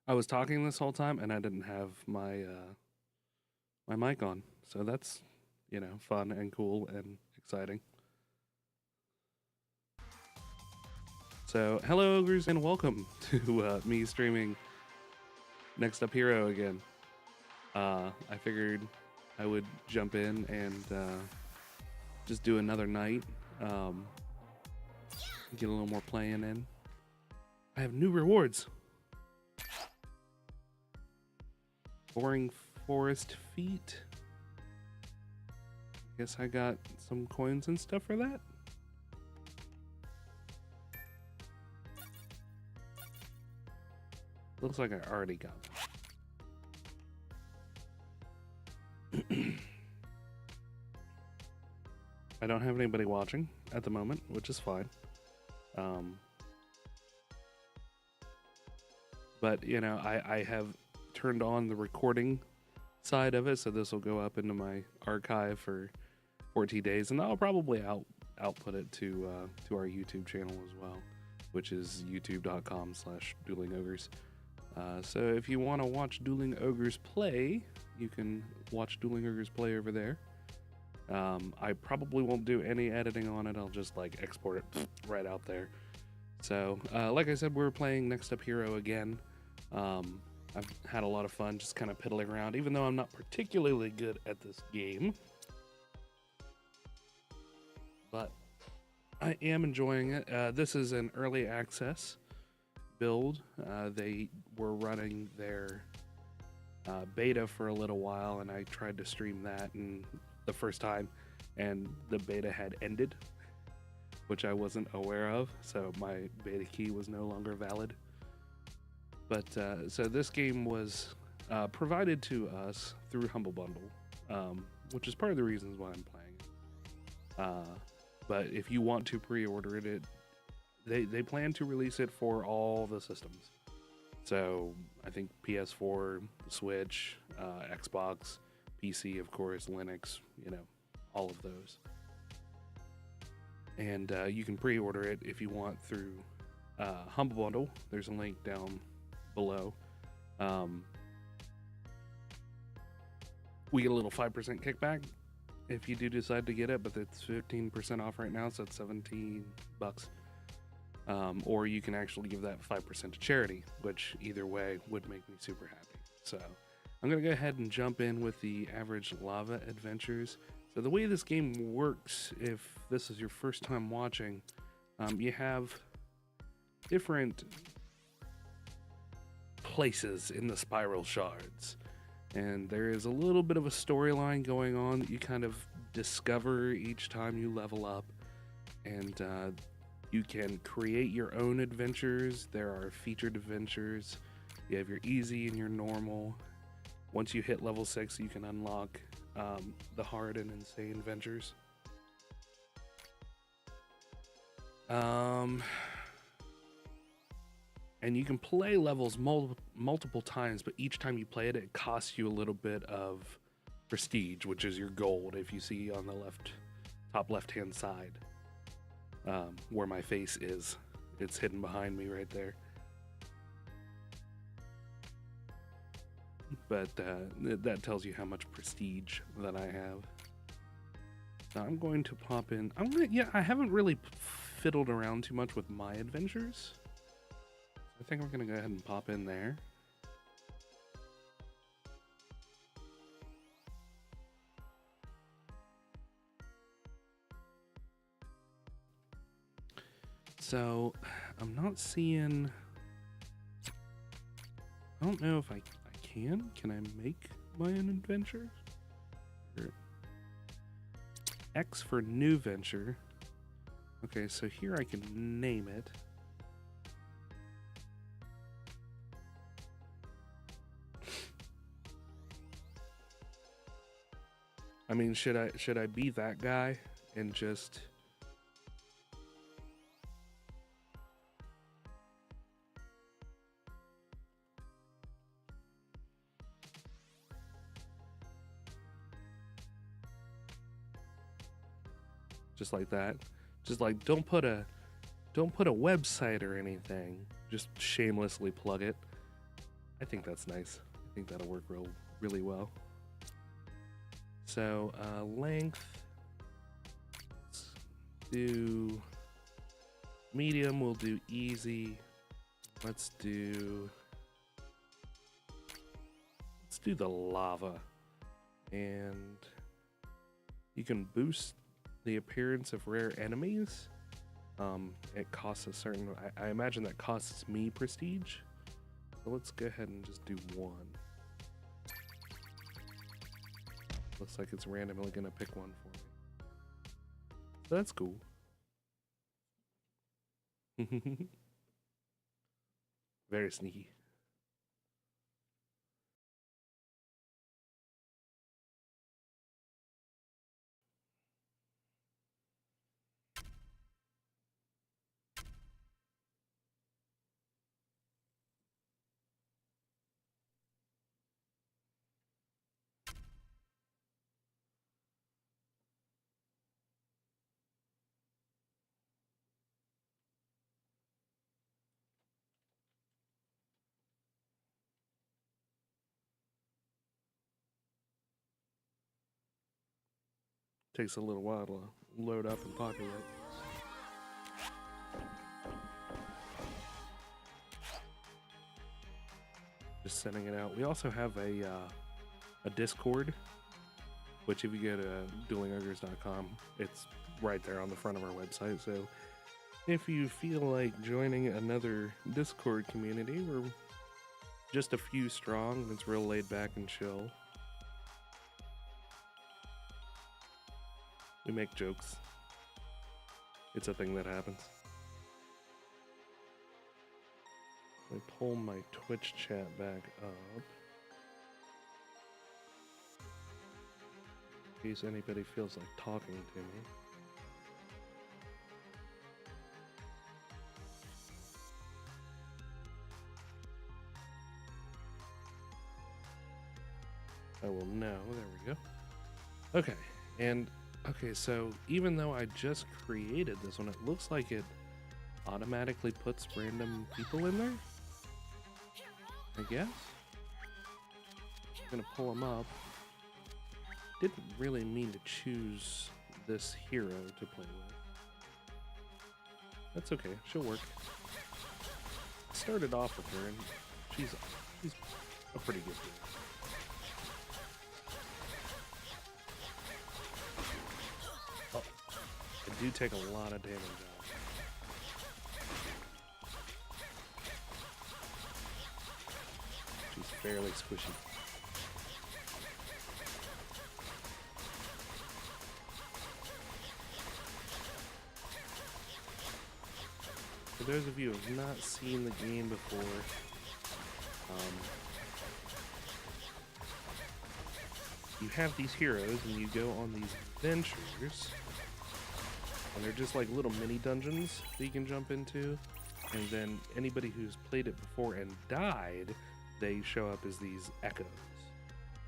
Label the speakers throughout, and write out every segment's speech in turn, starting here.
Speaker 1: I was talking this whole time and I didn't have my mic on. So that's, fun and cool and exciting. So, hello ogres and welcome to me streaming Next Up Hero again. I figured I would jump in and just do another night. Get a little more playing in. I have new rewards. Boring forest feet. Guess I got some coins and stuff for that. Looks like I already got them. I don't have anybody watching at the moment, which is fine. But, I have turned on the recording side of it, so this will go up into my archive for 14 days, and I'll probably output it to our YouTube channel as well, which is youtube.com/duelingogres. So if you want to watch Dueling Ogres play, you can watch Dueling Ogres play over there. I probably won't do any editing on it. I'll just export it right out there. So like I said, we're playing Next Up Hero again. I've had a lot of fun just kind of piddling around, even though I'm not particularly good at this game. But I am enjoying it. This is an early access build. They were running their beta for a little while, and I tried to stream that the first time, and the beta had ended, which I wasn't aware of, so my beta key was no longer valid. But so this game was provided to us through Humble Bundle, which is part of the reasons why I'm playing it. But if you want to pre-order it, they plan to release it for all the systems. So I think PS4, Switch, Xbox, PC, of course, Linux, all of those. And you can pre-order it if you want through Humble Bundle. There's a link down below. We get a little 5% kickback if you do decide to get it, but it's 15% off right now, so it's $17. Or you can actually give that 5% to charity, which either way would make me super happy. So I'm going to go ahead and jump in with the average lava adventures. So the way this game works, if this is your first time watching, you have different places in the spiral shards. And there is a little bit of a storyline going on that you kind of discover each time you level up. And you can create your own adventures. There are featured adventures. You have your easy and your normal. Once you hit level 6, you can unlock the hard and insane adventures. And you can play levels multiple times, but each time you play it, it costs you a little bit of prestige, which is your gold, if you see on the top left-hand side, where my face is. It's hidden behind me right there. But that tells you how much prestige that I have. Now I'm going to pop in. I haven't really fiddled around too much with my adventures. I think we're going to go ahead and pop in there. So, I'm not seeing... I don't know if I can. Can I make my own adventure? X for new venture. Okay, so here I can name it. I mean, should I be that guy and just... just like that? Just don't put a website or anything. Just shamelessly plug it. I think that's nice. I think that'll work really well. So length, let's do medium, we'll do easy. Let's do the lava. And you can boost the appearance of rare enemies. It costs a certain, I imagine that costs me prestige. So let's go ahead and just do 1. Looks like it's randomly gonna pick one for me. So that's cool. Very sneaky. Takes a little while to load up and populate. Just sending it out. We also have a Discord, which if you go to DuelingOGRES.com, it's right there on the front of our website. So if you feel like joining another Discord community, we're just a few strong. It's real laid back and chill. We make jokes. It's a thing that happens. Let me pull my Twitch chat back up. In case anybody feels like talking to me. I will know. There we go. Okay, and okay, so even though I just created this one, it looks like it automatically puts random people in there, I guess. I'm gonna pull them up. Didn't really mean to choose this hero to play with. That's okay, she'll work. Started off with her, and she's a pretty good hero. Do take a lot of damage out. She's fairly squishy. For those of you who have not seen the game before, you have these heroes and you go on these adventures. And they're just like little mini dungeons that you can jump into. And then anybody who's played it before and died, they show up as these echoes.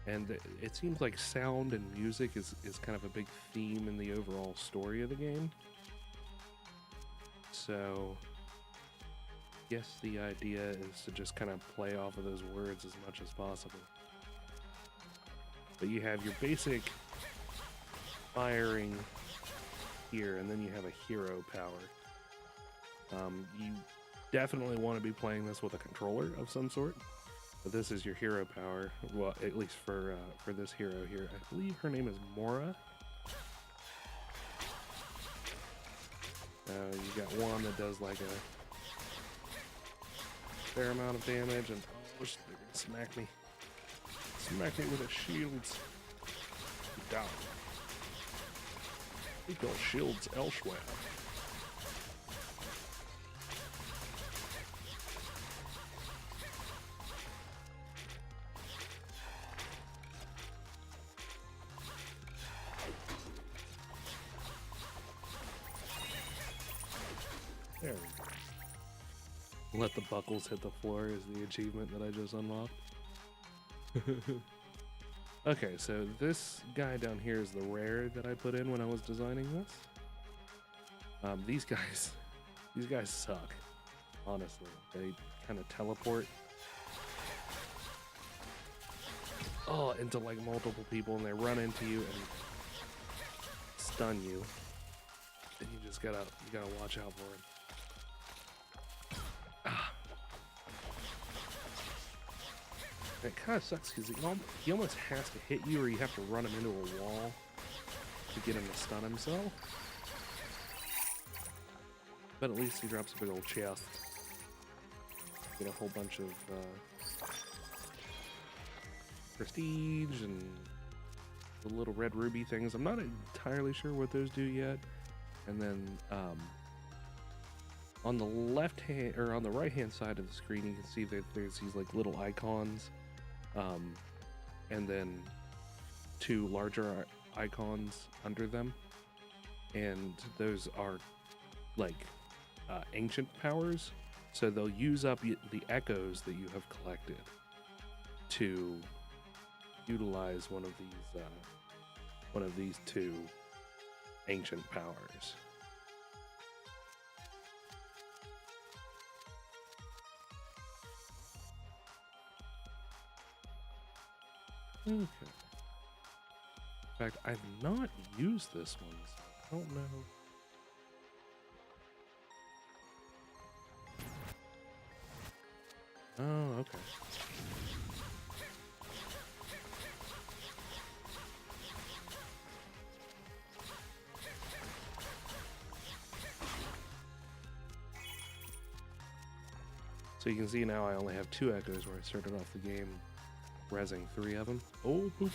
Speaker 1: And it seems like sound and music is kind of a big theme in the overall story of the game. So, yes, the idea is to just kind of play off of those words as much as possible. But you have your basic firing here, and then you have a hero power. You definitely want to be playing this with a controller of some sort, but this is your hero power. Well, at least for this hero here, I believe her name is Mora. You got one that does like a fair amount of damage, and oh, they're gonna smack me. Smack me with a shield. Down. We got shields elsewhere. There we go. Let the buckles hit the floor is the achievement that I just unlocked. Okay, so this guy down here is the rare that I put in when I was designing this. These guys suck, honestly. They kind of teleport. into like multiple people, and they run into you and stun you, and you gotta watch out for it. It kind of sucks because he almost has to hit you, or you have to run him into a wall to get him to stun himself. But at least he drops a big old chest. Get a whole bunch of prestige and the little red ruby things. I'm not entirely sure what those do yet. And then on the left hand, or on the right hand side of the screen, you can see that there's these like little icons, and then 2 larger icons under them, and those are like ancient powers. So they'll use up the echoes that you have collected to utilize one of these 2 ancient powers. Okay. In fact, I've not used this one, so I don't know. Oh, okay. So you can see now I only have 2 echoes where I started off the game rezzing 3 of them. Oh, poop.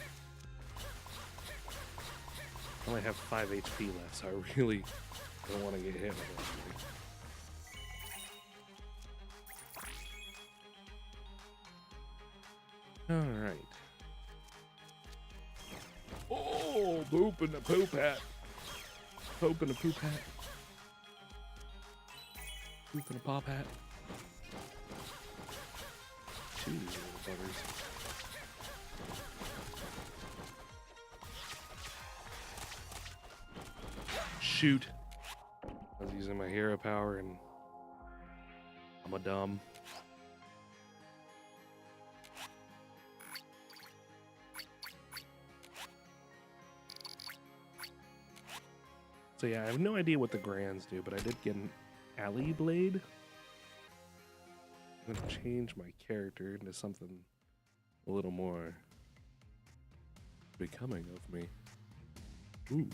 Speaker 1: I only have 5 HP left, so I really don't want to get hit with anything. Alright. Oh, poop in the poop hat. Poop in the poop hat. Poop in a pop hat. Jeez, little buggers. Shoot. I was using my hero power and I'm a dumb. So yeah, I have no idea what the Grands do, but I did get an alley blade. I'm gonna change my character into something a little more becoming of me. Ooh.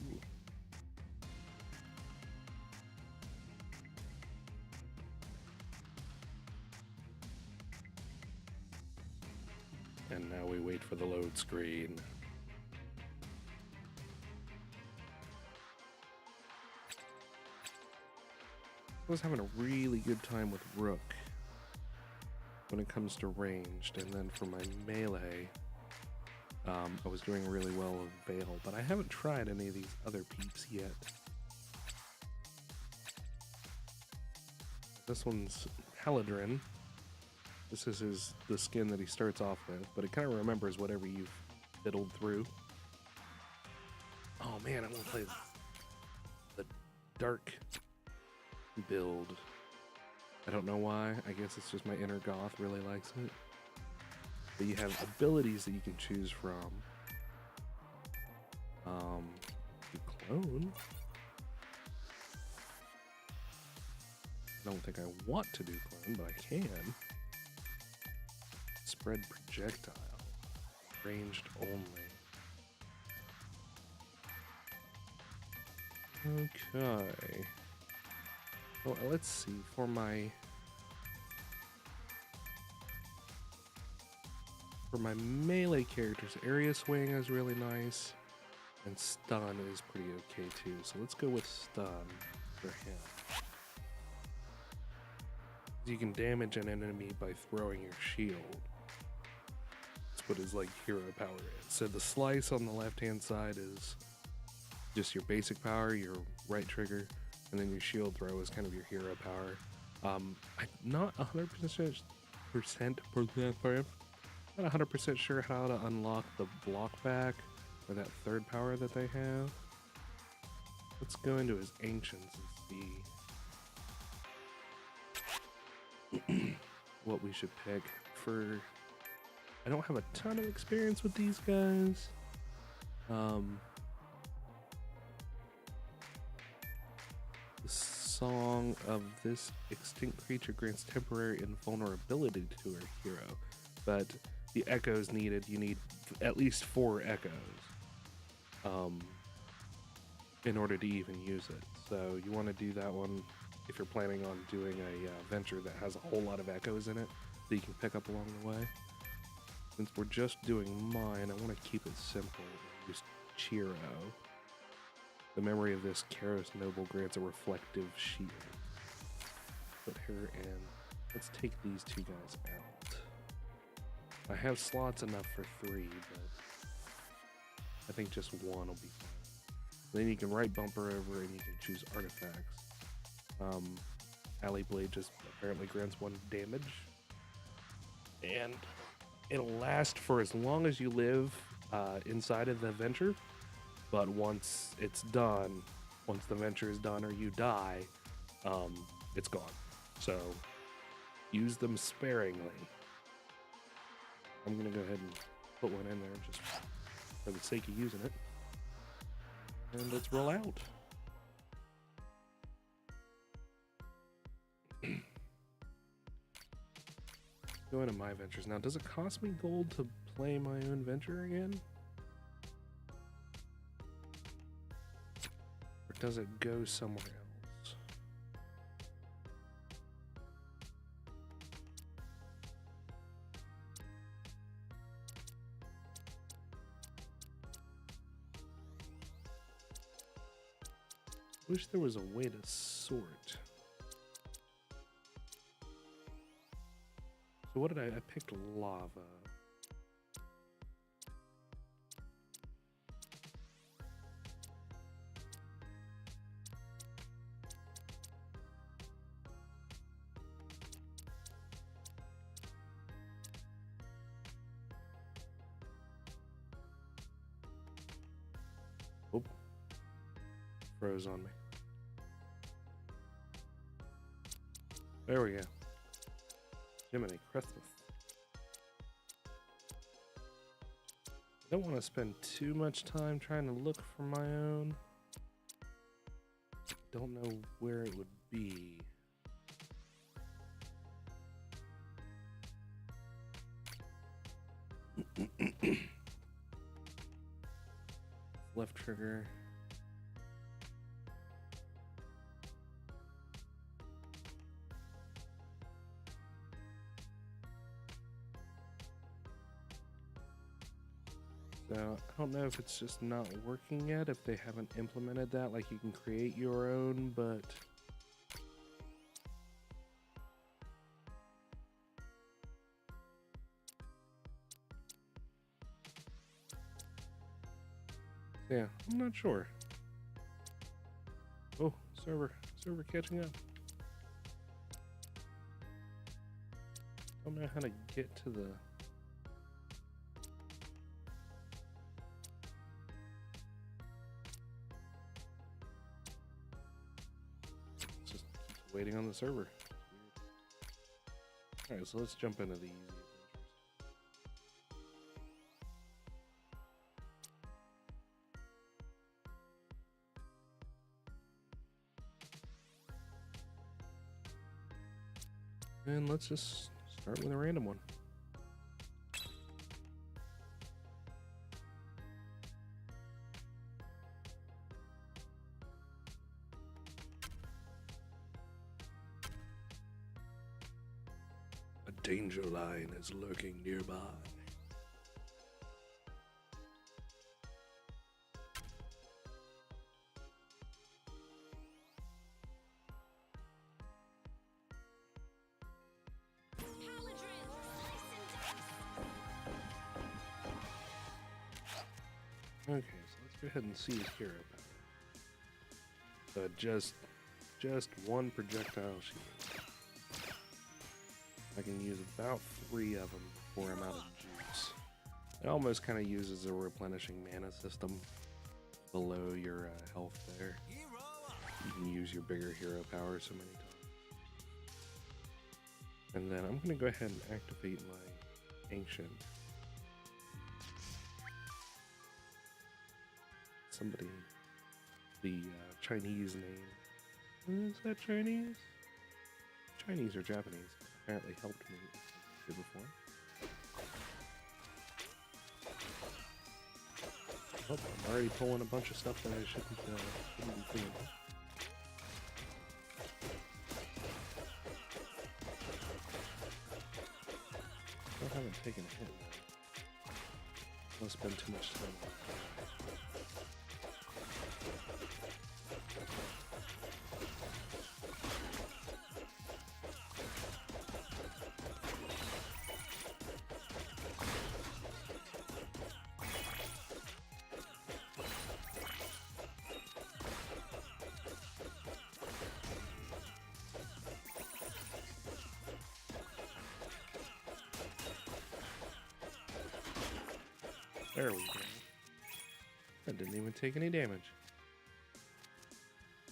Speaker 1: And now we wait for the load screen. I was having a really good time with Rook when it comes to ranged, and then for my melee, I was doing really well with Veil, but I haven't tried any of these other peeps yet. This one's Haladrin. This is the skin that he starts off with, but it kind of remembers whatever you've fiddled through. Oh man, I want to play the dark build. I don't know why. I guess it's just my inner goth really likes it. But you have abilities that you can choose from. You clone. I don't think I want to do clone, but I can. Spread projectile. Ranged only. Okay. Well, let's see. For my melee characters, area swing is really nice, and stun is pretty okay too. So let's go with stun for him. You can damage an enemy by throwing your shield. That's what his like hero power is. So the slice on the left-hand side is just your basic power, your right trigger, and then your shield throw is kind of your hero power. I'm not 100% not 100% sure how to unlock the block back or that third power that they have. Let's go into his ancients and see what we should pick. For I don't have a ton of experience with these guys. The song of this extinct creature grants temporary invulnerability to her hero, but the echoes needed, you need at least 4 echoes in order to even use it. So you want to do that one if you're planning on doing a venture that has a whole lot of echoes in it that you can pick up along the way. Since we're just doing mine, I want to keep it simple and use Chiro. The memory of this Karos noble grants a reflective shield. Put her in. Let's take these 2 guys out. I have slots enough for 3, but I think just 1 will be fine. Then you can right bumper over and you can choose artifacts. Alley Blade just apparently grants 1 damage. And it'll last for as long as you live inside of the venture. But once it's done, once the venture is done or you die, it's gone. So use them sparingly. I'm gonna go ahead and put 1 in there just for the sake of using it. And let's roll out. Go into my ventures. Now, does it cost me gold to play my own venture again? Or does it go somewhere else? Wish there was a way to sort. So what did I picked lava. Oop. Froze on me. There we go. Jiminy Christmas. I don't want to spend too much time trying to look for my own. Don't know where it would be. Left trigger. So I don't know if it's just not working yet, if they haven't implemented that, like you can create your own, but yeah, I'm not sure. Oh, server catching up. Don't know how to get to the waiting on the server. Alright, so let's jump into the easy adventures. And let's just start with a random one. Danger line is lurking nearby. Okay, so let's go ahead and see his hero power. Just 1 projectile shield. I can use about 3 of them before I'm out of juice. It almost kind of uses a replenishing mana system below your health there. You can use your bigger hero power so many times. And then I'm going to go ahead and activate my Ancient somebody the Chinese name. Is that Chinese? Chinese or Japanese? Apparently helped me here before. Oh, I'm already pulling a bunch of stuff that I shouldn't be pulling. I haven't taken a hit though. I'll spend too much time on it. There we go. That didn't even take any damage.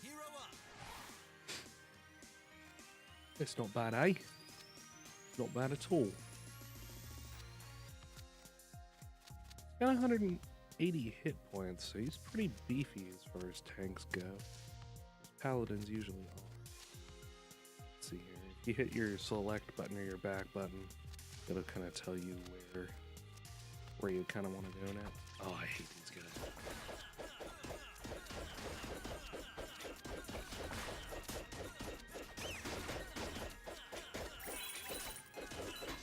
Speaker 1: Hero up. It's not bad, eh? Not bad at all. He's got 180 hit points, so he's pretty beefy as far as tanks go. Paladins usually are. Let's see here. If you hit your select button or your back button, it'll kind of tell you where you kind of want to go now. Oh, I hate these guys.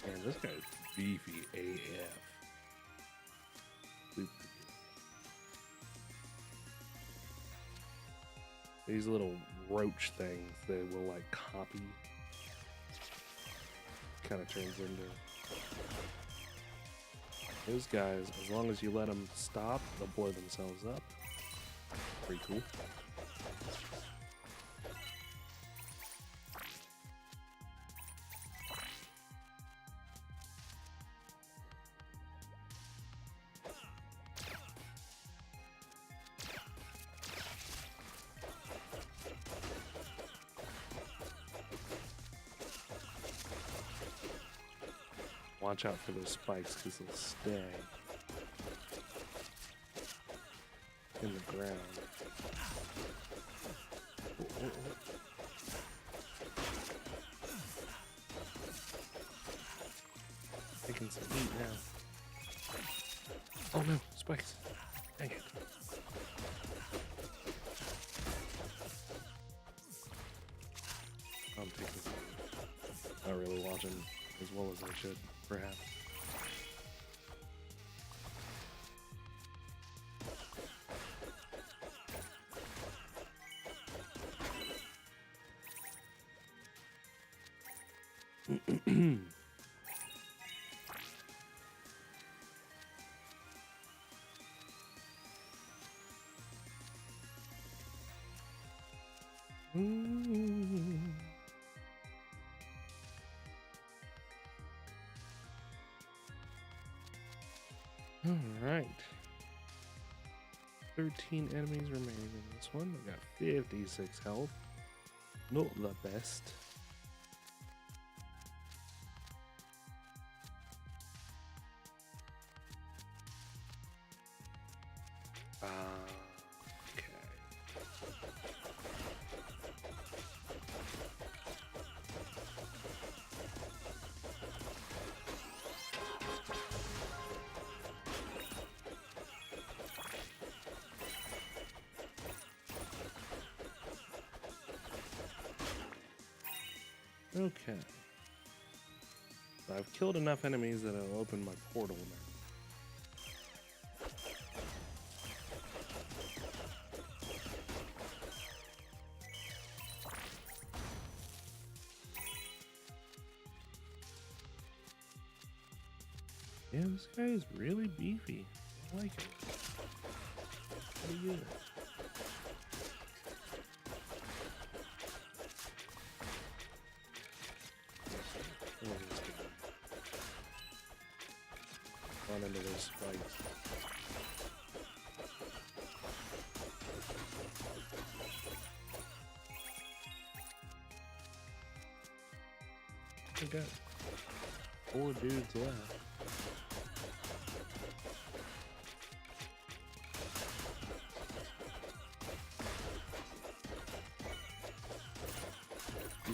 Speaker 1: Man, this guy's beefy AF. These little roach things that will like copy. Kind of turns into... Those guys, as long as you let them stop, they'll blow themselves up. Pretty cool. Watch out for those spikes because they'll stay in the ground. Oh, oh, oh. Taking some heat now. Oh no, spikes. Dang it. I'm taking some heat. Not really watching as well as I should, perhaps. Alright. 13 enemies remaining in this one. We got 56 health. Not the best. Okay. So I've killed enough enemies that I'll open my portal now. Yeah, this guy is really beefy. I like it. Pretty good. Run into those spikes. We got 4 dudes left.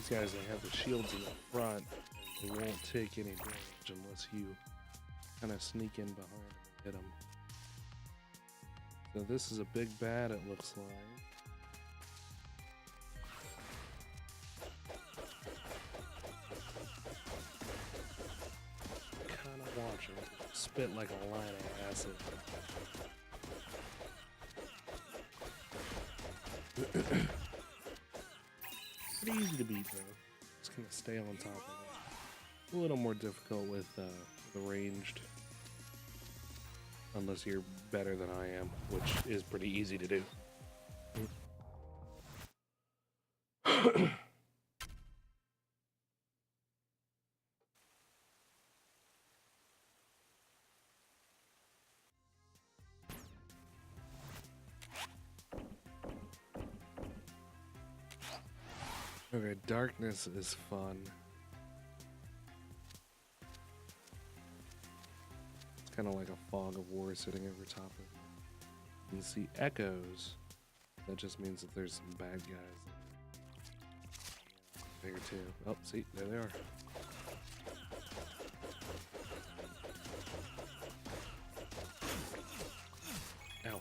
Speaker 1: these guys, they have the shields in the front, and they won't take any damage unless you kind of sneak in behind them and hit them. So this is a big bat, it looks like. Kind of watching it spit like a line of acid. Pretty easy to beat though. Just gonna stay on top of it. A little more difficult with the ranged. Unless you're better than I am, which is pretty easy to do. Okay, darkness is fun. Kind of like a fog of war sitting over top of it. You can see echoes. That just means that there's some bad guys there too. Oh, see, there they are. Ow.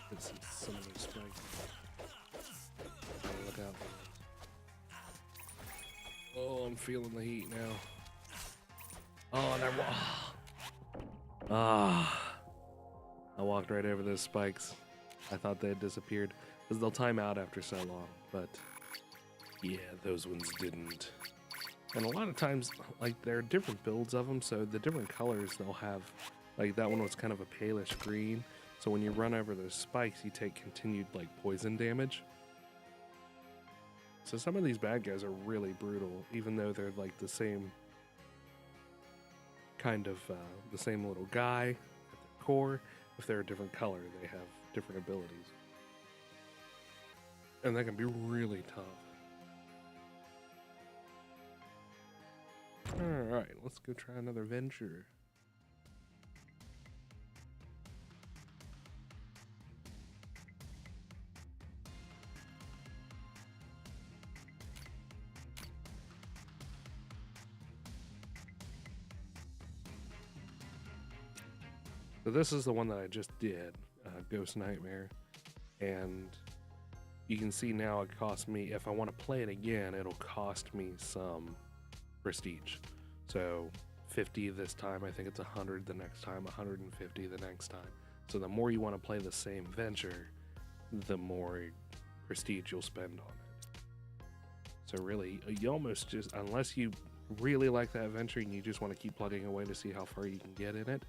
Speaker 1: Get some of those spikes. Look out. Oh, I'm feeling the heat now. Oh, and I walked right over those spikes. I thought they had disappeared because they'll time out after so long, but yeah, those ones didn't. And a lot of times, like, there are different builds of them, so the different colors they'll have, like that one was kind of a palish green, so when you run over those spikes, you take continued, like, poison damage. So some of these bad guys are really brutal, even though they're, like, the same kind of the same little guy at the core. If they're a different color, they have different abilities, and that can be really tough. All right, let's go try another venture. So this is the one that I just did, Ghost Nightmare, and you can see now it cost me, if I want to play it again, it'll cost me some prestige. So 50 this time, I think it's 100 the next time, 150 the next time. So the more you want to play the same venture, the more prestige you'll spend on it. So really, you almost just, unless you really like that venture and you just want to keep plugging away to see how far you can get in it,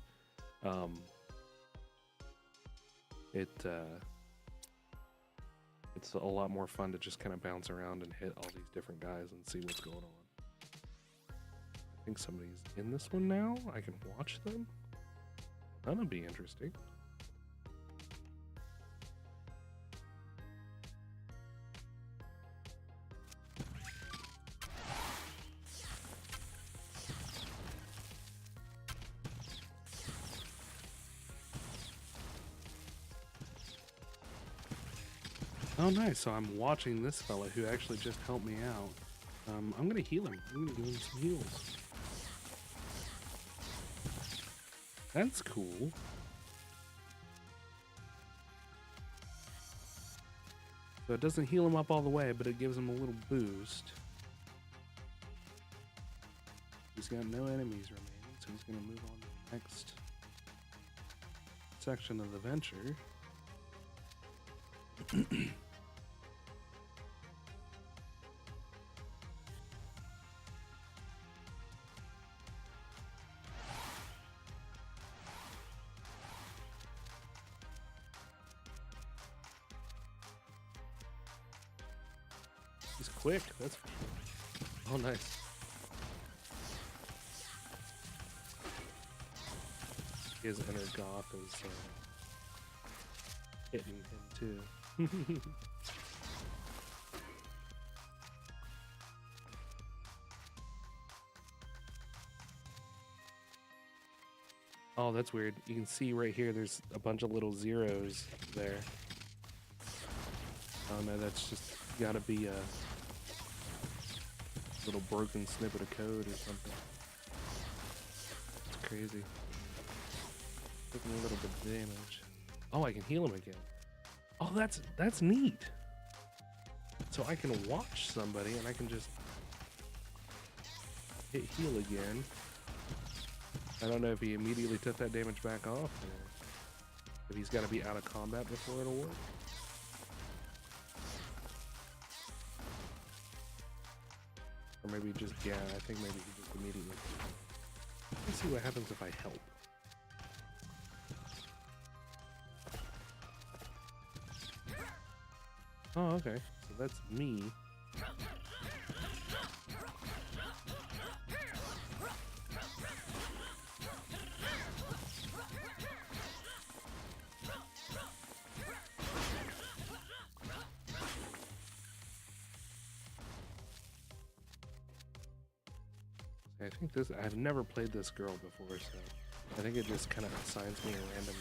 Speaker 1: it's a lot more fun to just kind of bounce around and hit all these different guys and see what's going on. I think somebody's in this one now. I can watch them. That'll be interesting. Oh, nice. So I'm watching this fella who actually just helped me out. I'm going to heal him. I'm going to give him some heals. That's cool. So it doesn't heal him up all the way, but it gives him a little boost. He's got no enemies remaining, so he's going to move on to the next section of the venture. He's quick, that's for sure. Oh, nice. His inner goth is hitting him too. Oh, that's weird. You can see right here, there's a bunch of little zeros there. Oh no, that's just gotta be little broken snippet of code or something. It's crazy. Taking a little bit of damage. Oh, I can heal him again. Oh, that's neat. So I can watch somebody and I can just hit heal again. I don't know if he immediately took that damage back off or if he's got to be out of combat before it'll work. Or maybe just, yeah, I think maybe he just immediately. Let's see what happens if I help. Oh, okay. So that's me. I think this, I've never played this girl before, so I think it just kind of assigns me a random.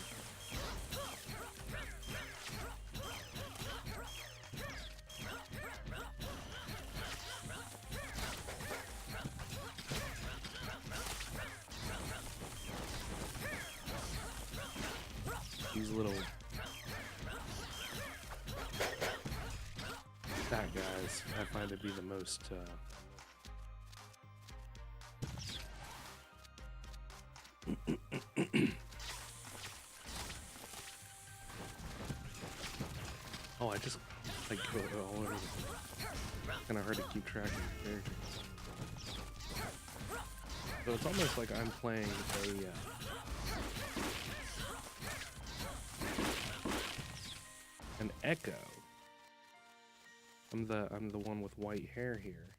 Speaker 1: These little fat guys, I find to be the most oh, I just like go all over the place. Kind of hard to keep track of the characters. So it's almost like I'm playing an Echo. I'm the one with white hair here.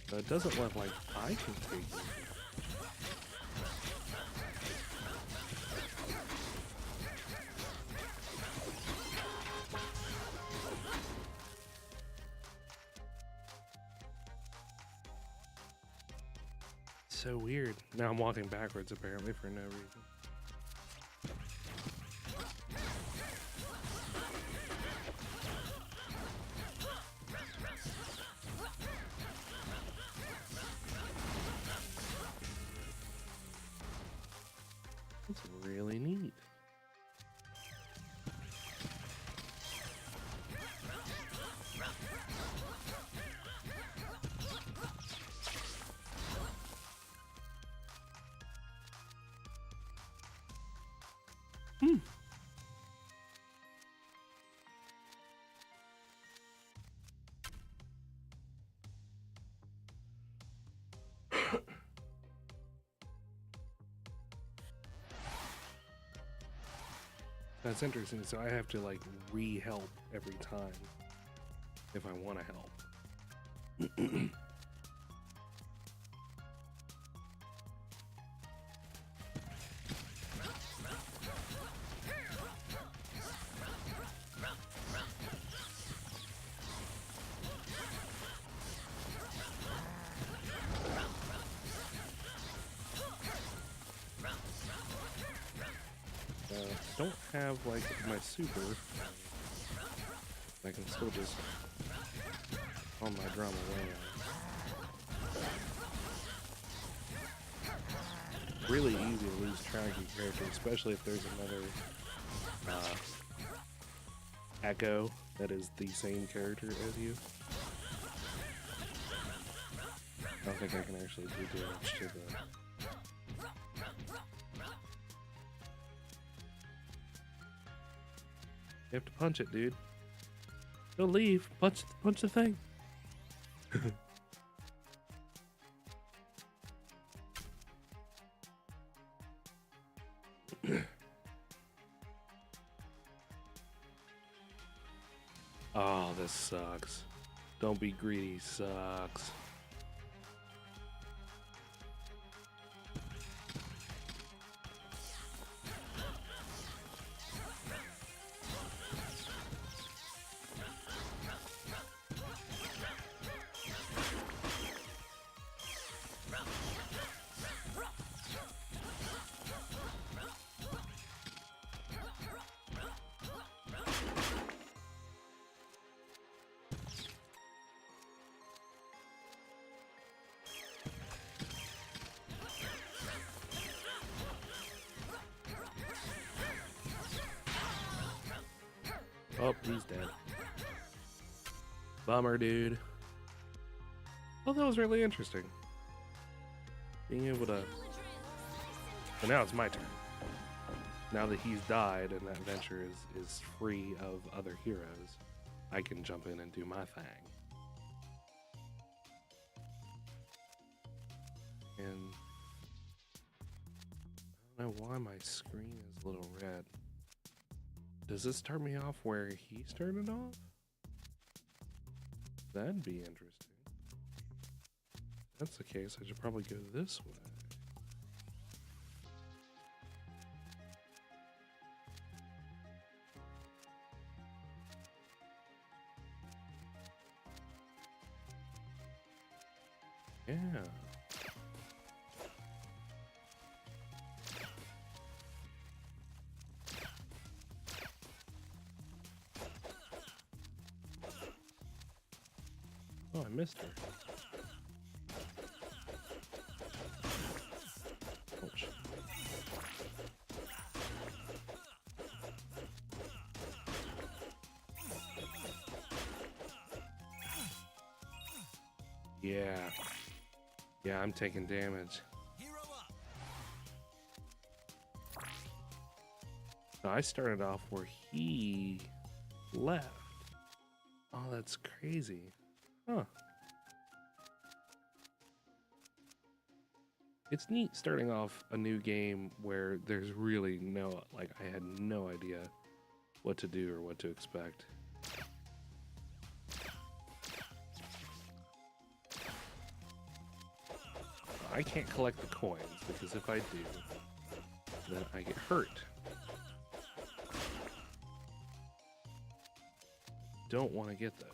Speaker 1: So it doesn't look like I can take it. So weird. Now I'm walking backwards apparently for no reason. That's really neat. That's interesting. So I have to like re-help every time if I want to help. I don't have like my super. I can still just on my drama way. Really easy to lose track of your character, especially if there's another Echo that is the same character as you. I don't think I can actually do damage to the. You have to punch it, dude. Don't leave. Punch the thing. Oh, this sucks. Don't be greedy. Sucks. Oh, he's dead. Bummer, dude. Well, that was really interesting. Being able to... But now it's my turn. Now that he's died and that venture is free of other heroes, I can jump in and do my thing. And I don't know why my screen is a little red. Does this start me off where he started off? That'd be interesting. If that's the case, I should probably go this way. Yeah. Oh, I missed her. Ouch. Yeah. Yeah, I'm taking damage. So I started off where he left. Oh, that's crazy. Huh. It's neat starting off a new game where there's really no, like, I had no idea what to do or what to expect. I can't collect the coins because if I do, then I get hurt. Don't want to get those.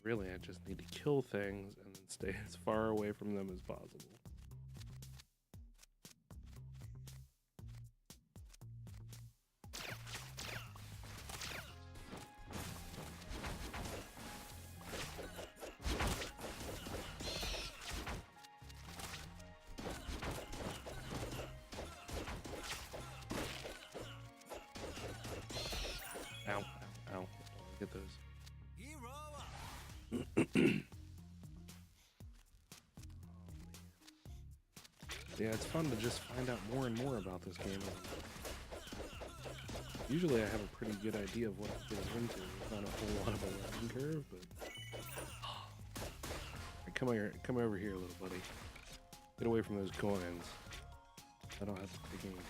Speaker 1: Really, I just need to kill things and then stay as far away from them as possible. Ow, ow, ow. Get those. Yeah, it's fun to just find out more and more about this game. Usually I have a pretty good idea of what I'm getting into. Not a whole lot of a learning curve, but... Come over here, little buddy. Get away from those coins. I don't have to take any damage.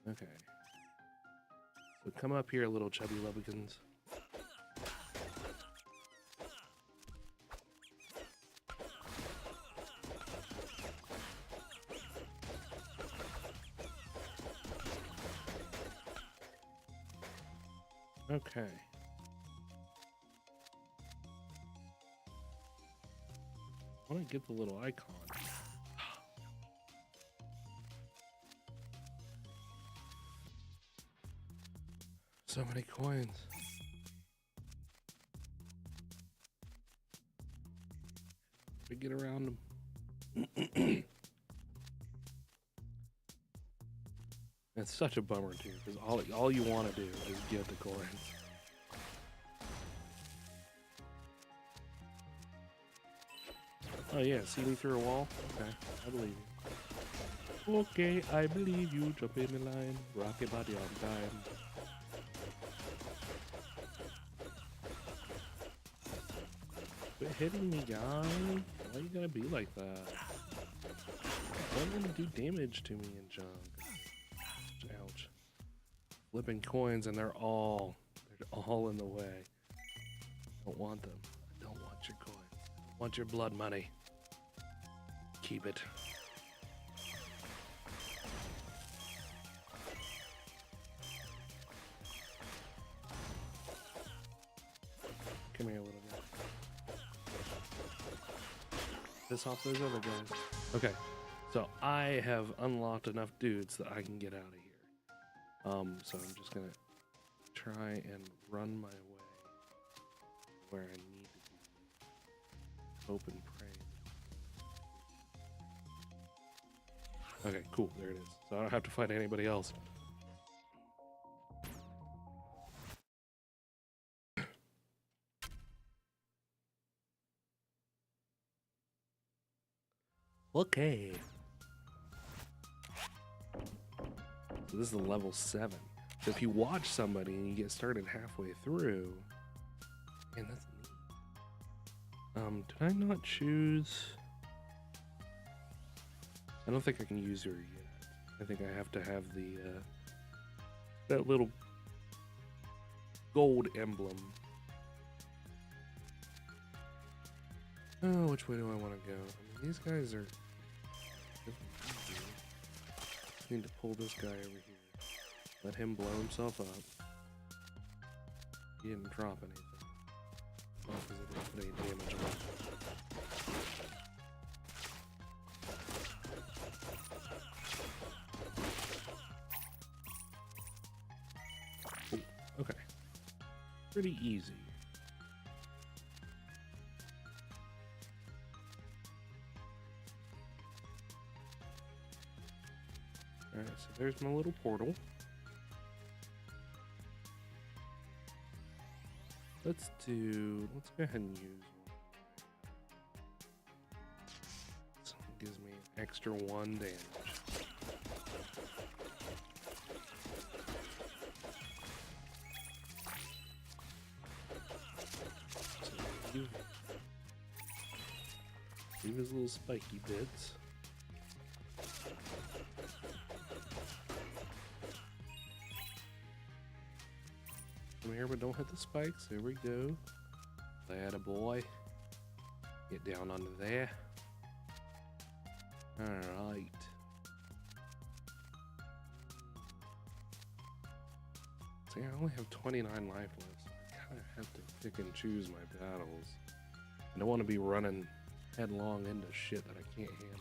Speaker 1: Okay. So come up here, little chubby lubbikins. Okay. I want to get the little icon. So many coins. To get around them. It's such a bummer too, because all you want to do is get the coins. Oh yeah, see me through a wall? Okay, I believe you. Okay, I believe you. Jump in the line, rock your body on time. Quit hitting me, guy. Why you gotta be like that? Why are you gonna do damage to me and junk? Ouch. Flipping coins and they're all in the way. I don't want them. I don't want your coins. I want your blood money. Keep it. Come here, little guy. Piss off those other guys. Okay, so I have unlocked enough dudes that I can get out of here. So I'm just gonna try and run my way where I need to be. Hope and pray. Okay, cool. There it is. So I don't have to fight anybody else. Okay. So this is level 7. So if you watch somebody and you get started halfway through, man, that's neat. Did I not choose? I don't think I can use her yet. I think I have to have the that little gold emblem. Oh, which way do I want to go? I mean, these guys are. I need to pull this guy over here. Let him blow himself up. He didn't drop anything. Well, because it didn't put any damage on him. Ooh, okay. Pretty easy. Alright, so there's my little portal. Let's go ahead and use one. So it gives me an extra 1 damage. So leave his little spiky bits. Come here, but don't hit the spikes. There we go. That a boy. Get down under there. Alright. See, I only have 29 life left, so I kind of have to pick and choose my battles. I don't want to be running headlong into shit that I can't handle.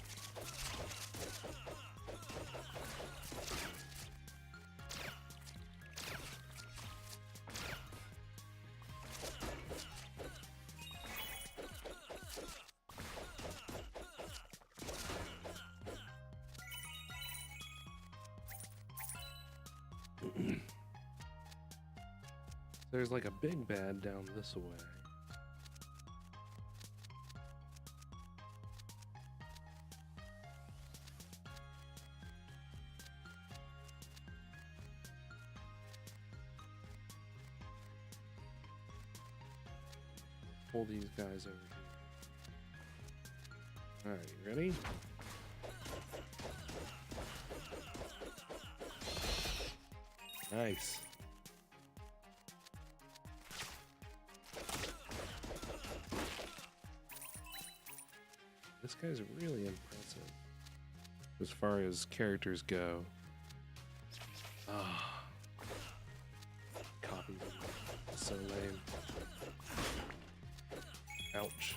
Speaker 1: There's like a big bad down this way. Pull these guys over here. Alright, you ready? Nice. This guy's really impressive as far as characters go. Ah, copies. So lame. Ouch.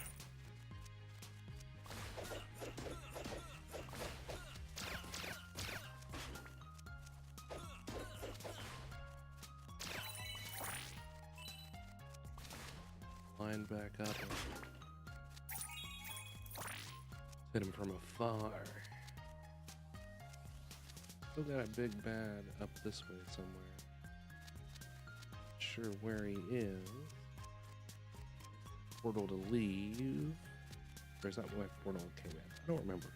Speaker 1: Line back up. Hit him from afar. Still got a big bad up this way somewhere. Not sure where he is. Portal to leave. Where's that what portal came in? I don't remember.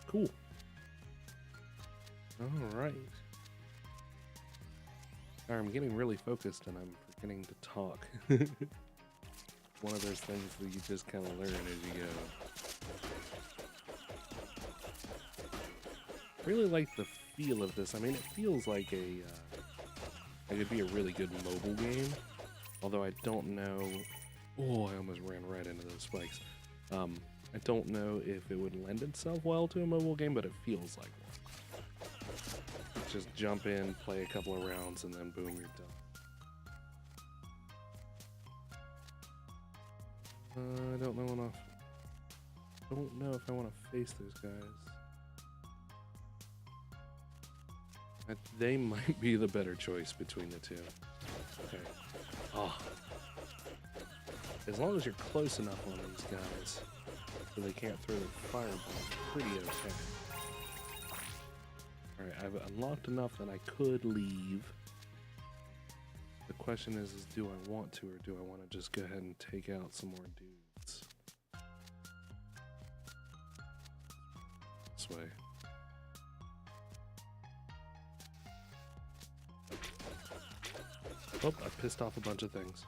Speaker 1: Cool. All right. I'm getting really focused and I'm forgetting to talk. One of those things that you just kind of learn as you go. Really like the feel of this. I mean, it feels like a like it'd be a really good mobile game. Although I don't know. Oh, I almost ran right into those spikes. I don't know if it would lend itself well to a mobile game, but it feels like one. Just jump in, play a couple of rounds, and then boom, you're done. I don't know enough. Don't know if I want to face those guys. They might be the better choice between the two. Okay. Oh. As long as you're close enough on these guys so they can't throw the fireball, pretty okay. Alright, I've unlocked enough that I could leave. The question is do I want to, or do I want to just go ahead and take out some more dudes? This way. Oh, I pissed off a bunch of things.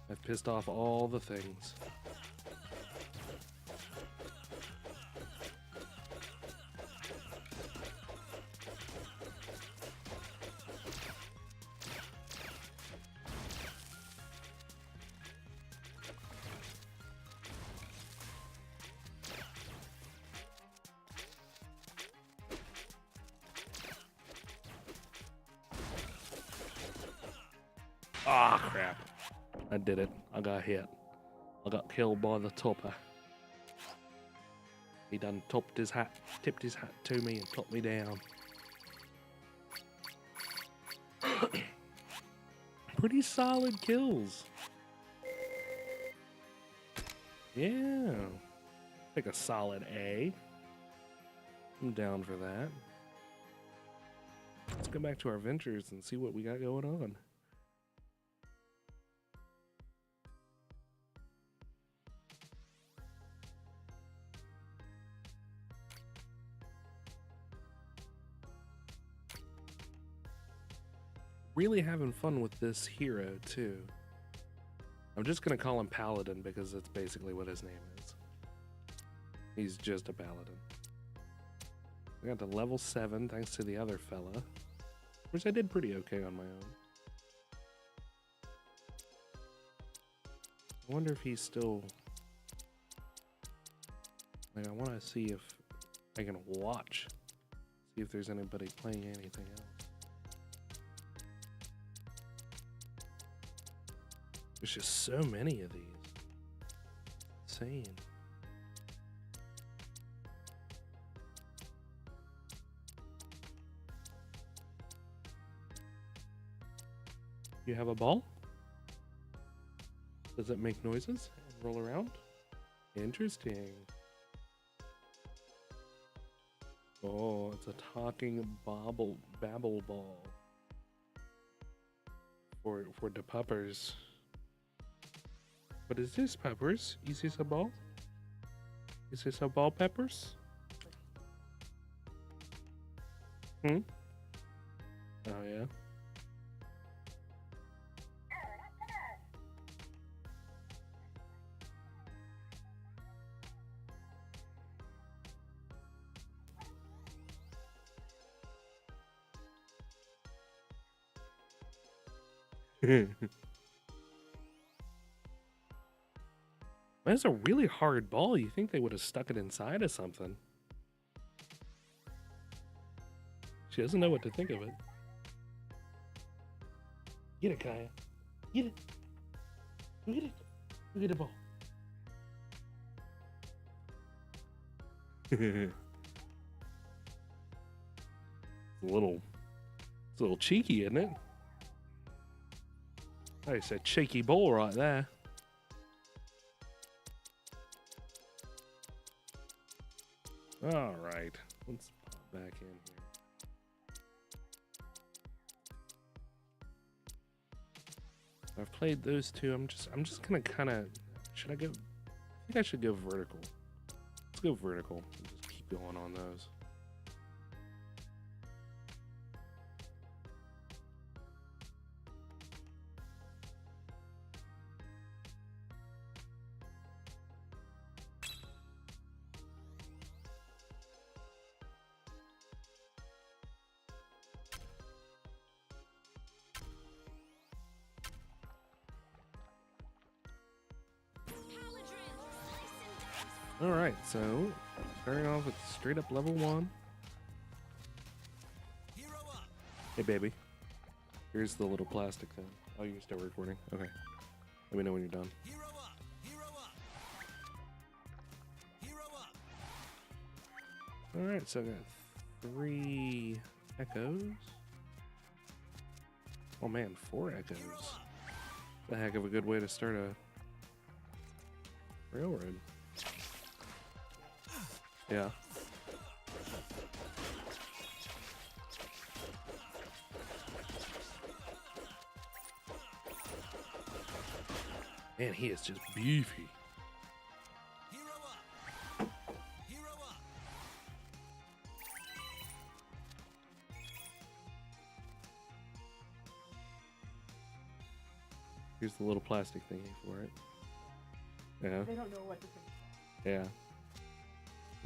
Speaker 1: I've pissed off all the things. Ah, crap. I did it. I got hit. I got killed by the topper. He done tipped his hat to me and topped me down. Pretty solid kills. Yeah. Take a solid A. I'm down for that. Let's go back to our ventures and see what we got going on. Really having fun with this hero too. I'm just gonna call him Paladin because that's basically what his name is. He's just a Paladin. I got to level 7 thanks to the other fella, which I did pretty okay on my own. I wonder if he's still... Like, I want to see if I can watch, see if there's anybody playing anything else. There's just so many of these. Insane. You have a ball? Does it make noises and roll around? Interesting. Oh, it's a talking babble ball. For the puppers. What is this, Peppers? Is this a ball? Is this a ball, Peppers? Hmm? Oh, yeah. That's a really hard ball. You think they would have stuck it inside of something. She doesn't know what to think of it. Get it, Kaya. Get it. Go get it. Go get the ball. It's a little cheeky, isn't it? Oh, it's a cheeky ball right there. All right, let's pop back in here. I've played those two. I'm just gonna kind of. Should I go? I think I should go vertical. Let's go vertical and just keep going on those. Alright, so starting off with straight up level 1. Hey baby. Here's the little plastic thing. Oh, you're still recording? Okay. Let me know when you're done. Alright, so I got 3 echoes. Oh man, 4 echoes. That's a heck of a good way to start a railroad. Yeah. Man, he is just beefy. Here's the little plastic thingy for it. Yeah.
Speaker 2: They don't know what to think.
Speaker 1: Yeah.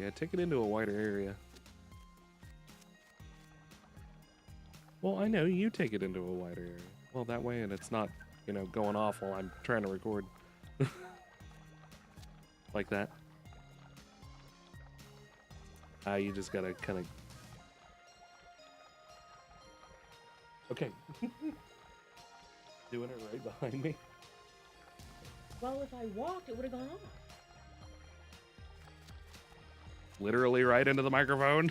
Speaker 1: Yeah, take it into a wider area. Well, I know, you take it into a wider area. Well, that way, and it's not, you know, going off while I'm trying to record. Like that. You just gotta kind of... Okay. Doing it right behind me.
Speaker 2: Well, if I walked, it would have gone off.
Speaker 1: Literally right into the microphone.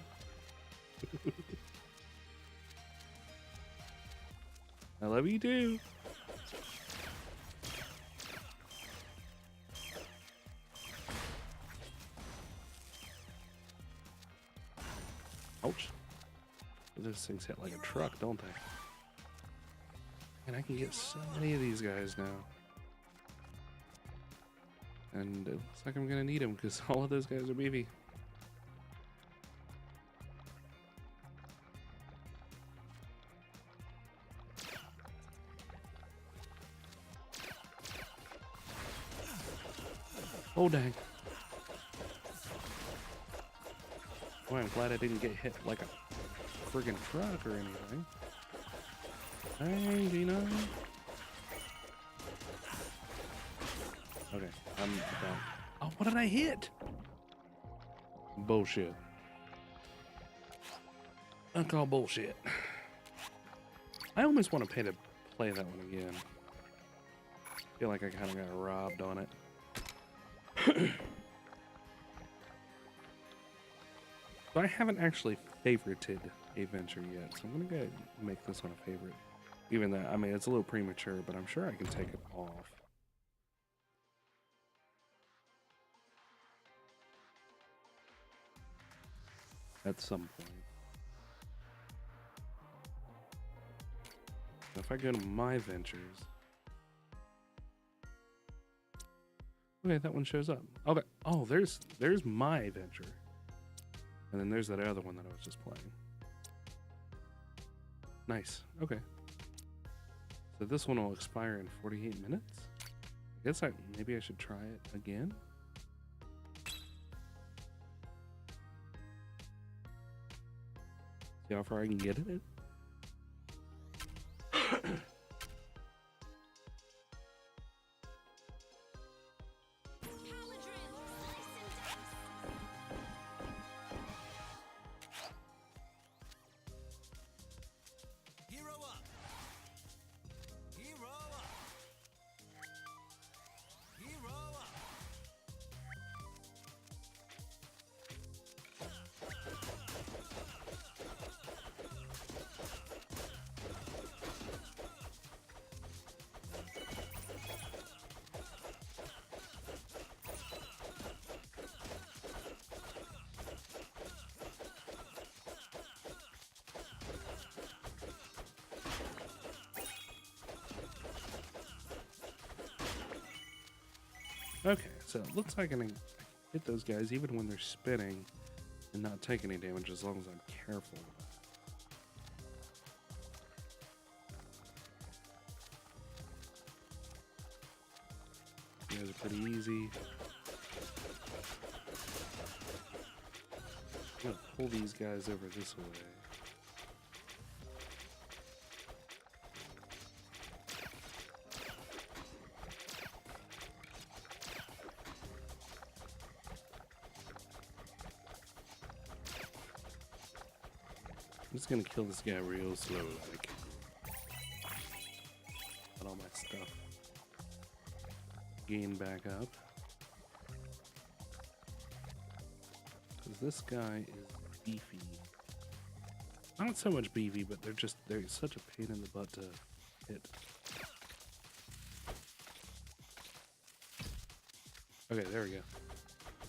Speaker 1: I love you too. Ouch. Those things hit like a truck, don't they? And I can get so many of these guys now. And it looks like I'm gonna need them because all of those guys are beefy. Oh dang. Boy, I'm glad I didn't get hit like a friggin' truck or anything. Dang, Gina. Okay, I'm down. Oh, what did I hit? Bullshit. I call bullshit. I almost want to pay to play that one again. I feel like I kind of got robbed on it. So I haven't actually favorited a venture yet, so I'm gonna go make this one a favorite. Even though, I mean, it's a little premature, but I'm sure I can take it off. At some point. If I go to my ventures. Okay, that one shows up. Okay. Oh, there's my venture. And then there's that other one that I was just playing. Nice. Okay. So this one will expire in 48 minutes. I guess maybe I should try it again. See how far I can get it. Okay, so it looks like I can hit those guys even when they're spinning and not take any damage as long as I'm careful. You guys are pretty easy. I'm gonna pull these guys over this way. just gonna kill this guy real slow. Like, let all my stuff gain back up. Because this guy is beefy. Not so much beefy, but they're such a pain in the butt to hit. Okay, there we go.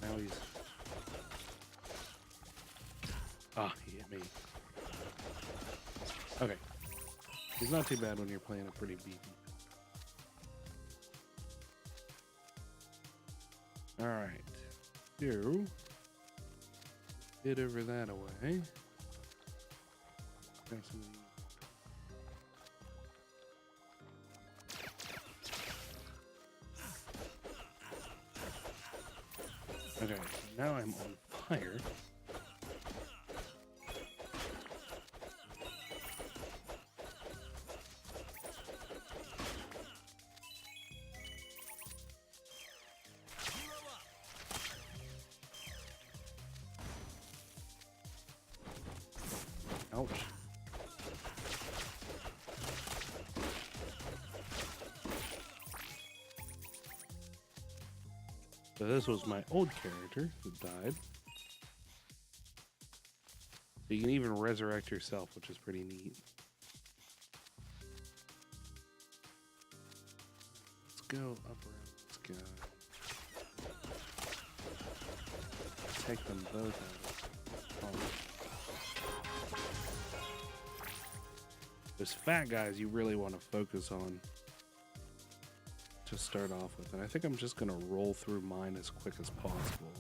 Speaker 1: Now he's... Ah, he hit me. Okay. He's not too bad when you're playing a pretty beefy. Alright. So, get over that away. Got some... Okay, now I'm on fire. Ouch. So this was my old character who died. So you can even resurrect yourself, which is pretty neat. Let's go up around this guy. Take them both out. Those fat guys you really want to focus on to start off with, and I think I'm just gonna roll through mine as quick as possible.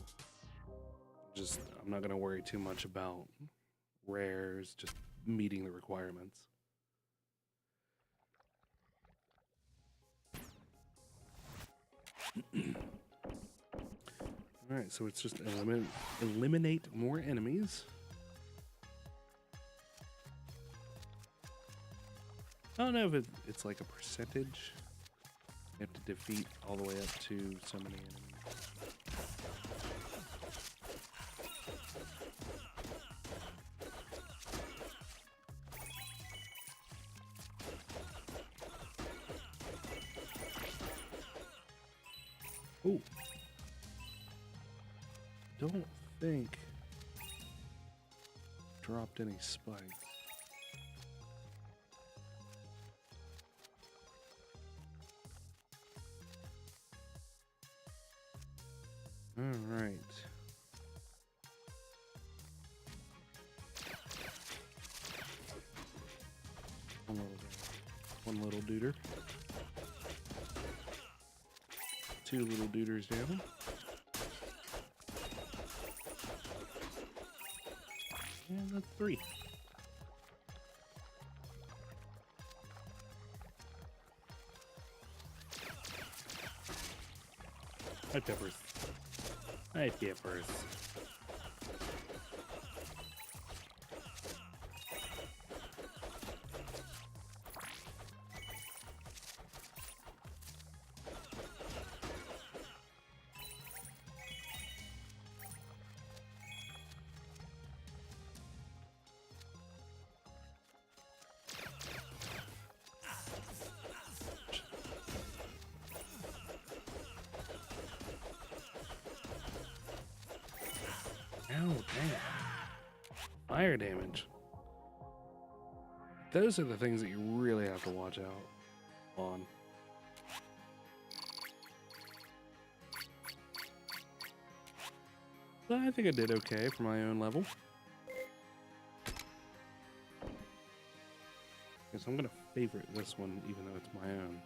Speaker 1: I'm not gonna worry too much about rares, just meeting the requirements. Alright, so it's just eliminate more enemies. I don't know if it's like a percentage. You have to defeat all the way up to so many enemies. Ooh. Don't think dropped any spikes. All right. One little duder. Two little duders down. And that's three. Hi, Peppers. Hi, Peppers. Oh, dang. Fire damage. Those are the things that you really have to watch out on. But I think I did okay for my own level. Guess I'm gonna favorite this one even though it's my own.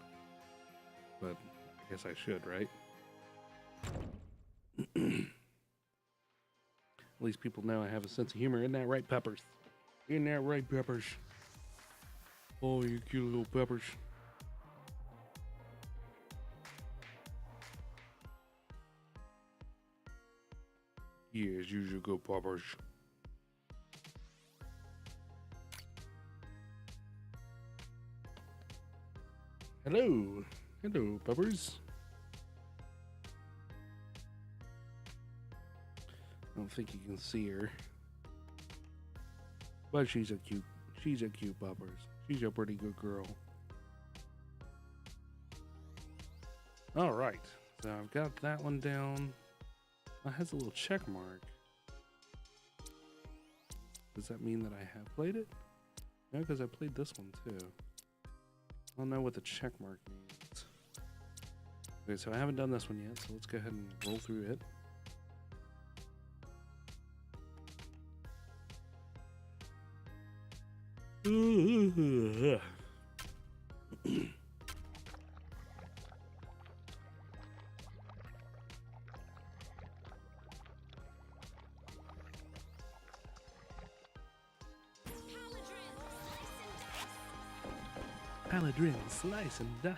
Speaker 1: But I guess I should, right? At least people know I have a sense of humor. Isn't that right, Peppers? Isn't that right, Peppers? Oh, you cute little Peppers. Yes, you should go, Peppers. Hello. Hello, Peppers. I don't think you can see her. But she's a cute puppers. She's a pretty good girl. All right, so I've got that one down. It has a little check mark. Does that mean that I have played it? No, because I played this one too. I don't know what the check mark means. Okay, so I haven't done this one yet, so let's go ahead and roll through it. Paladin, slice and dice.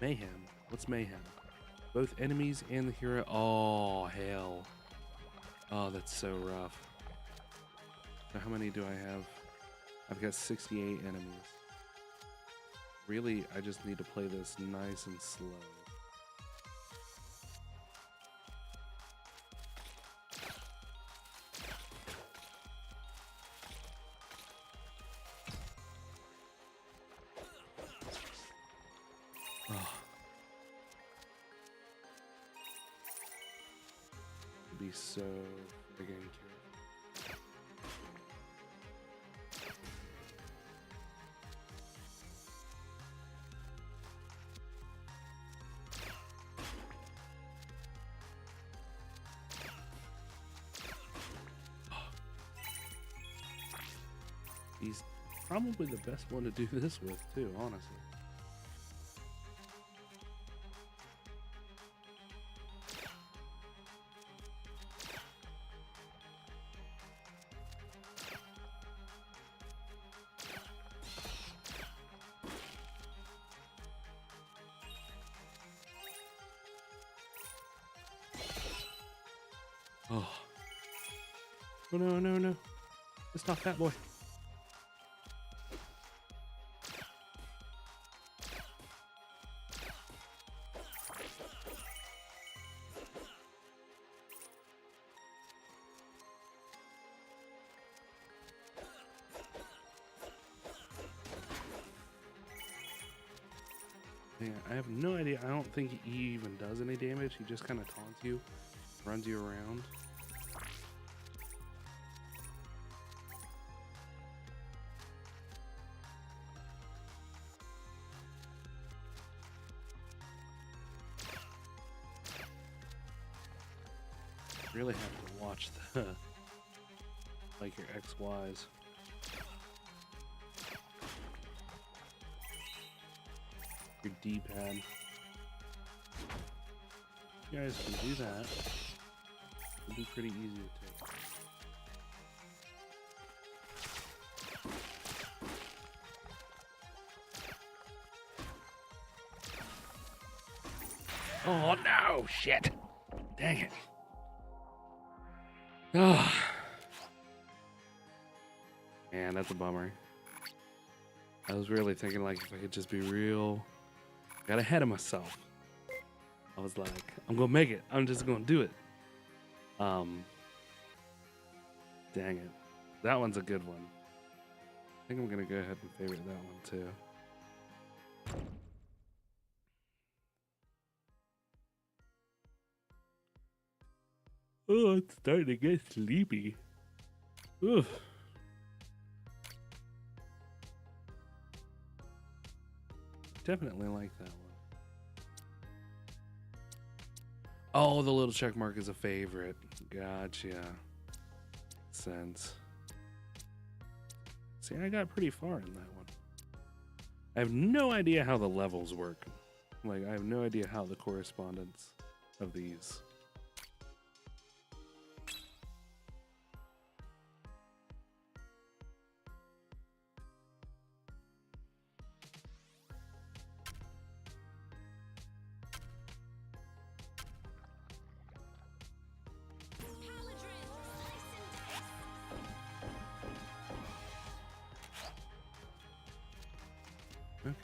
Speaker 1: Mayhem. What's mayhem? Both enemies and the hero. Oh, hell. Oh, that's so rough. So how many do I have? I've got 68 enemies. Really, I just need to play this nice and slow. Oh. Be so friggin' careful. He's probably the best one to do this with, too, honestly. Oh. Oh no, no, no. It's not that boy. Yeah, I have no idea. I don't think he even does any damage. He just kind of taunts you, runs you around. Really have to watch the like your XYs. Your D-pad. You guys can do that. It'll be pretty easy to take. Oh no! Shit! Dang it! Oh. Man, that's a bummer. I was really thinking like if I could just be real. Got ahead of myself. I was like, I'm gonna make it. I'm just gonna do it. Dang it. That one's a good one. I think I'm gonna go ahead and favorite that one too. Oh, it's starting to get sleepy. Oof. Definitely like that one. Oh, the little check mark is a favorite. Gotcha. Sense. See, I got pretty far in that one. I have no idea how the levels work. Like, I have no idea how the correspondence of these. Okay.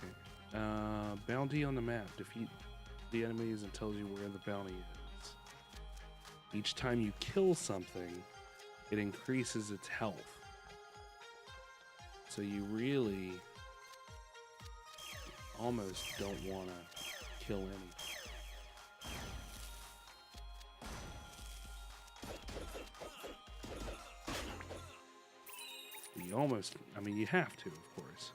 Speaker 1: Bounty on the map. Defeat the enemies and tells you where the bounty is. Each time you kill something, it increases its health. So you really almost don't want to kill any. You almost, I mean, you have to, of course,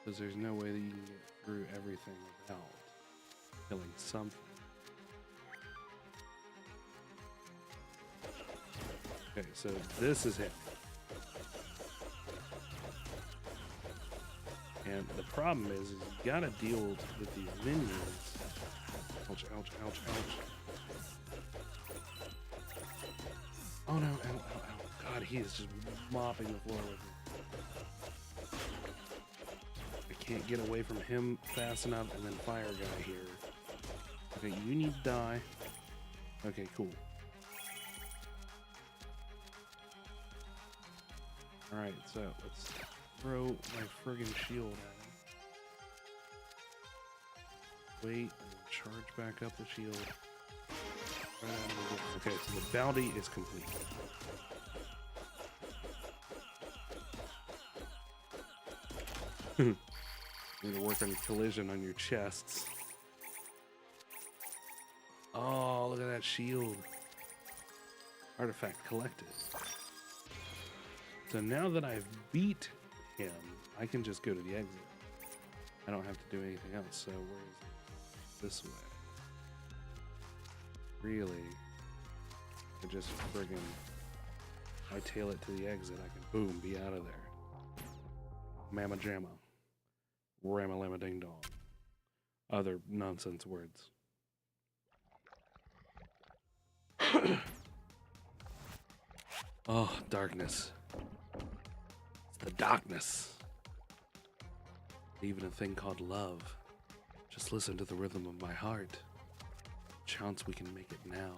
Speaker 1: because there's no way that you can get through everything without killing something. Okay, so this is it. And the problem is you gotta deal with these minions. Ouch, ouch, ouch, ouch. Oh no, ow, ow, ow. God, he is just mopping the floor with me. I can't get away from him fast enough, and then fire guy here. Okay, you need to die. Okay, cool. Alright, so let's throw my friggin' shield at him. Wait, and charge back up the shield. Right out of the way. Okay, so the bounty is complete. Need to work on collision on your chests. Oh, look at that shield. Artifact collected. So now that I've beat him, I can just go to the exit. I don't have to do anything else. So where is it? This way. Really? I just friggin' hightail it to the exit. I can boom, be out of there. Mamma jamma. Ramma lamma ding dong. Other nonsense words. Oh, darkness. It's the darkness. Even a thing called love. Just listen to the rhythm of my heart. Chance we can make it now.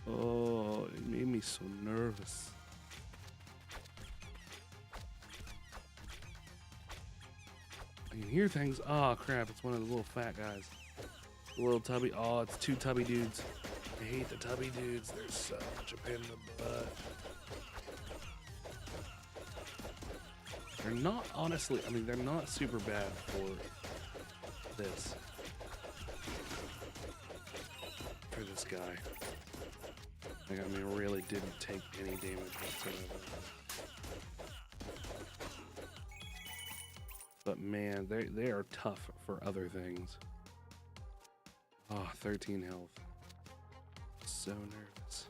Speaker 1: Oh, it made me so nervous. I can hear things. Oh crap, it's one of the little fat guys. The little tubby. Oh, it's two tubby dudes. I hate the tubby dudes. They're such a pain in the butt. They're not, honestly, I mean, they're not super bad for this. For this guy. Like, I mean, really didn't take any damage whatsoever. But man, they are tough for other things. Oh, 13 health. So nervous.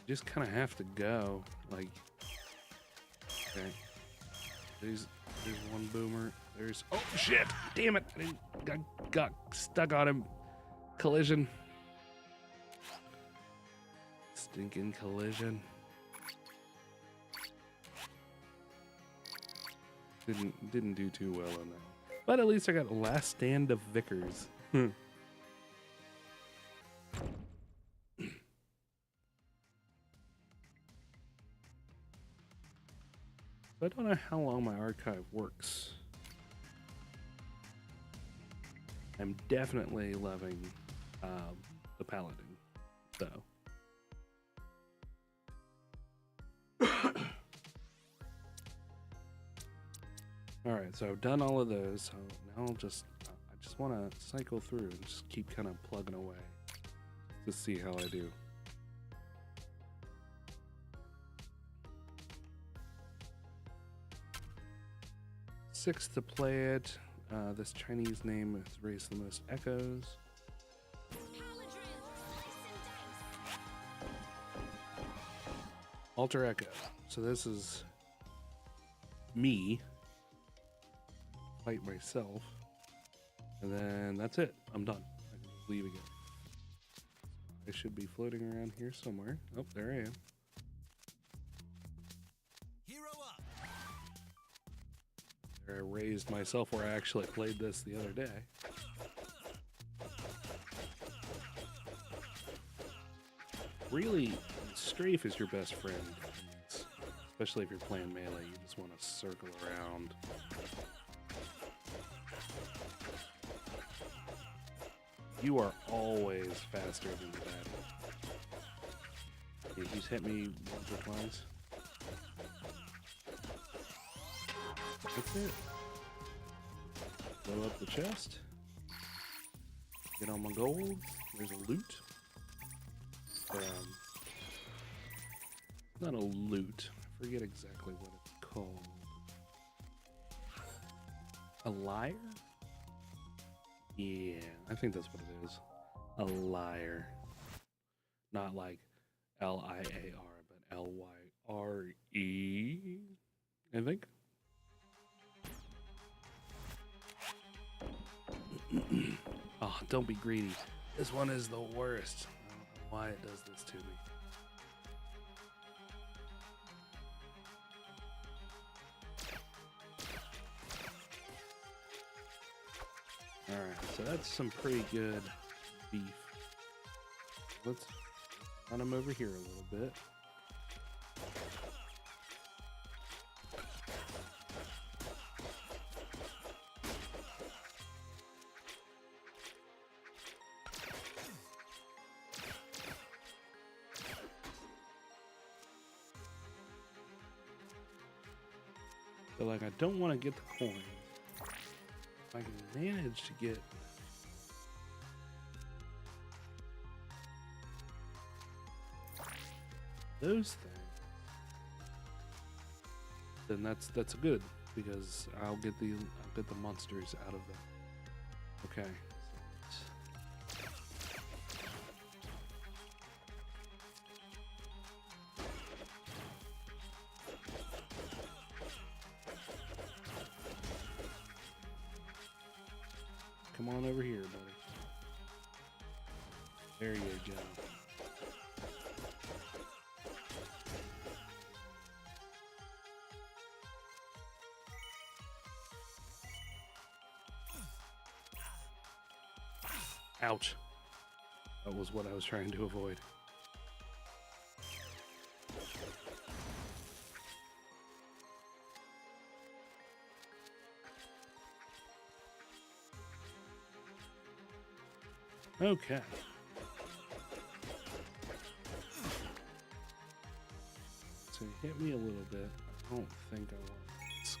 Speaker 1: You just kind of have to go. Like, okay. There's one boomer. There's, oh shit! Damn it! I got stuck on him. Collision. Stinking collision. Didn't do too well on that. But at least I got Last Stand of Vickers. I don't know how long my archive works. I'm definitely loving the Paladin, though. Alright, so I've done all of those, so now I just want to cycle through and just keep kind of plugging away to see how I do. Six to play it. This Chinese name has raised the most echoes. Alter Echo. So this is me. Fight myself. And then that's it. I'm done. I can just leave again. I should be floating around here somewhere. Oh, there I am. I raised myself where I actually played this the other day. Really, strafe is your best friend. Especially if you're playing melee, you just want to circle around. You are always faster than the battle. Yeah, he's hit me once or twice. That's it. Blow up the chest. Get on my gold. There's a loot. Not a loot. I forget exactly what it's called. A liar? Yeah, I think that's what it is. A liar. Not like L-I-A-R, but L-Y-R-E, I think. Oh, don't be greedy. This one is the worst. I don't know why it does this to me. Alright, so that's some pretty good beef. Let's run him over here a little bit. So like I don't want to get the coin. If I can manage to get those things, then that's good because I'll get the monsters out of them. Okay. Come on over here, buddy. There you go. Ouch. That was what I was trying to avoid. Okay. So he hit me a little bit. I don't think I want to risk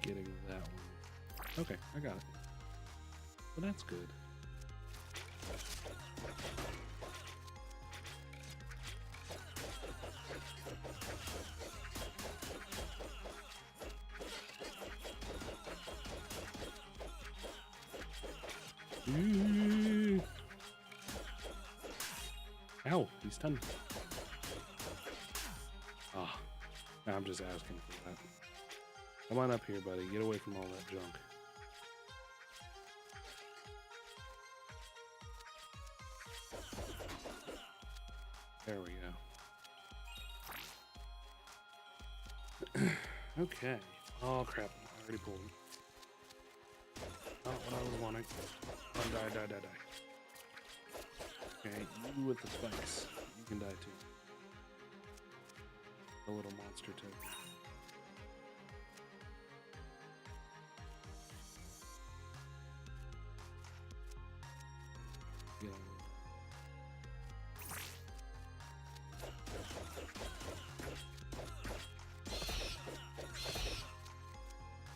Speaker 1: getting that one. Okay, I got it. Well, that's good. Ow, he's stunned. Ah, I'm just asking for that. Come on up here, buddy. Get away from all that junk. There we go. Okay. Oh, crap. I already pulled him. Not what I was wanting. Die. Okay, you with the spikes. You can die too. The little monster too. Get on.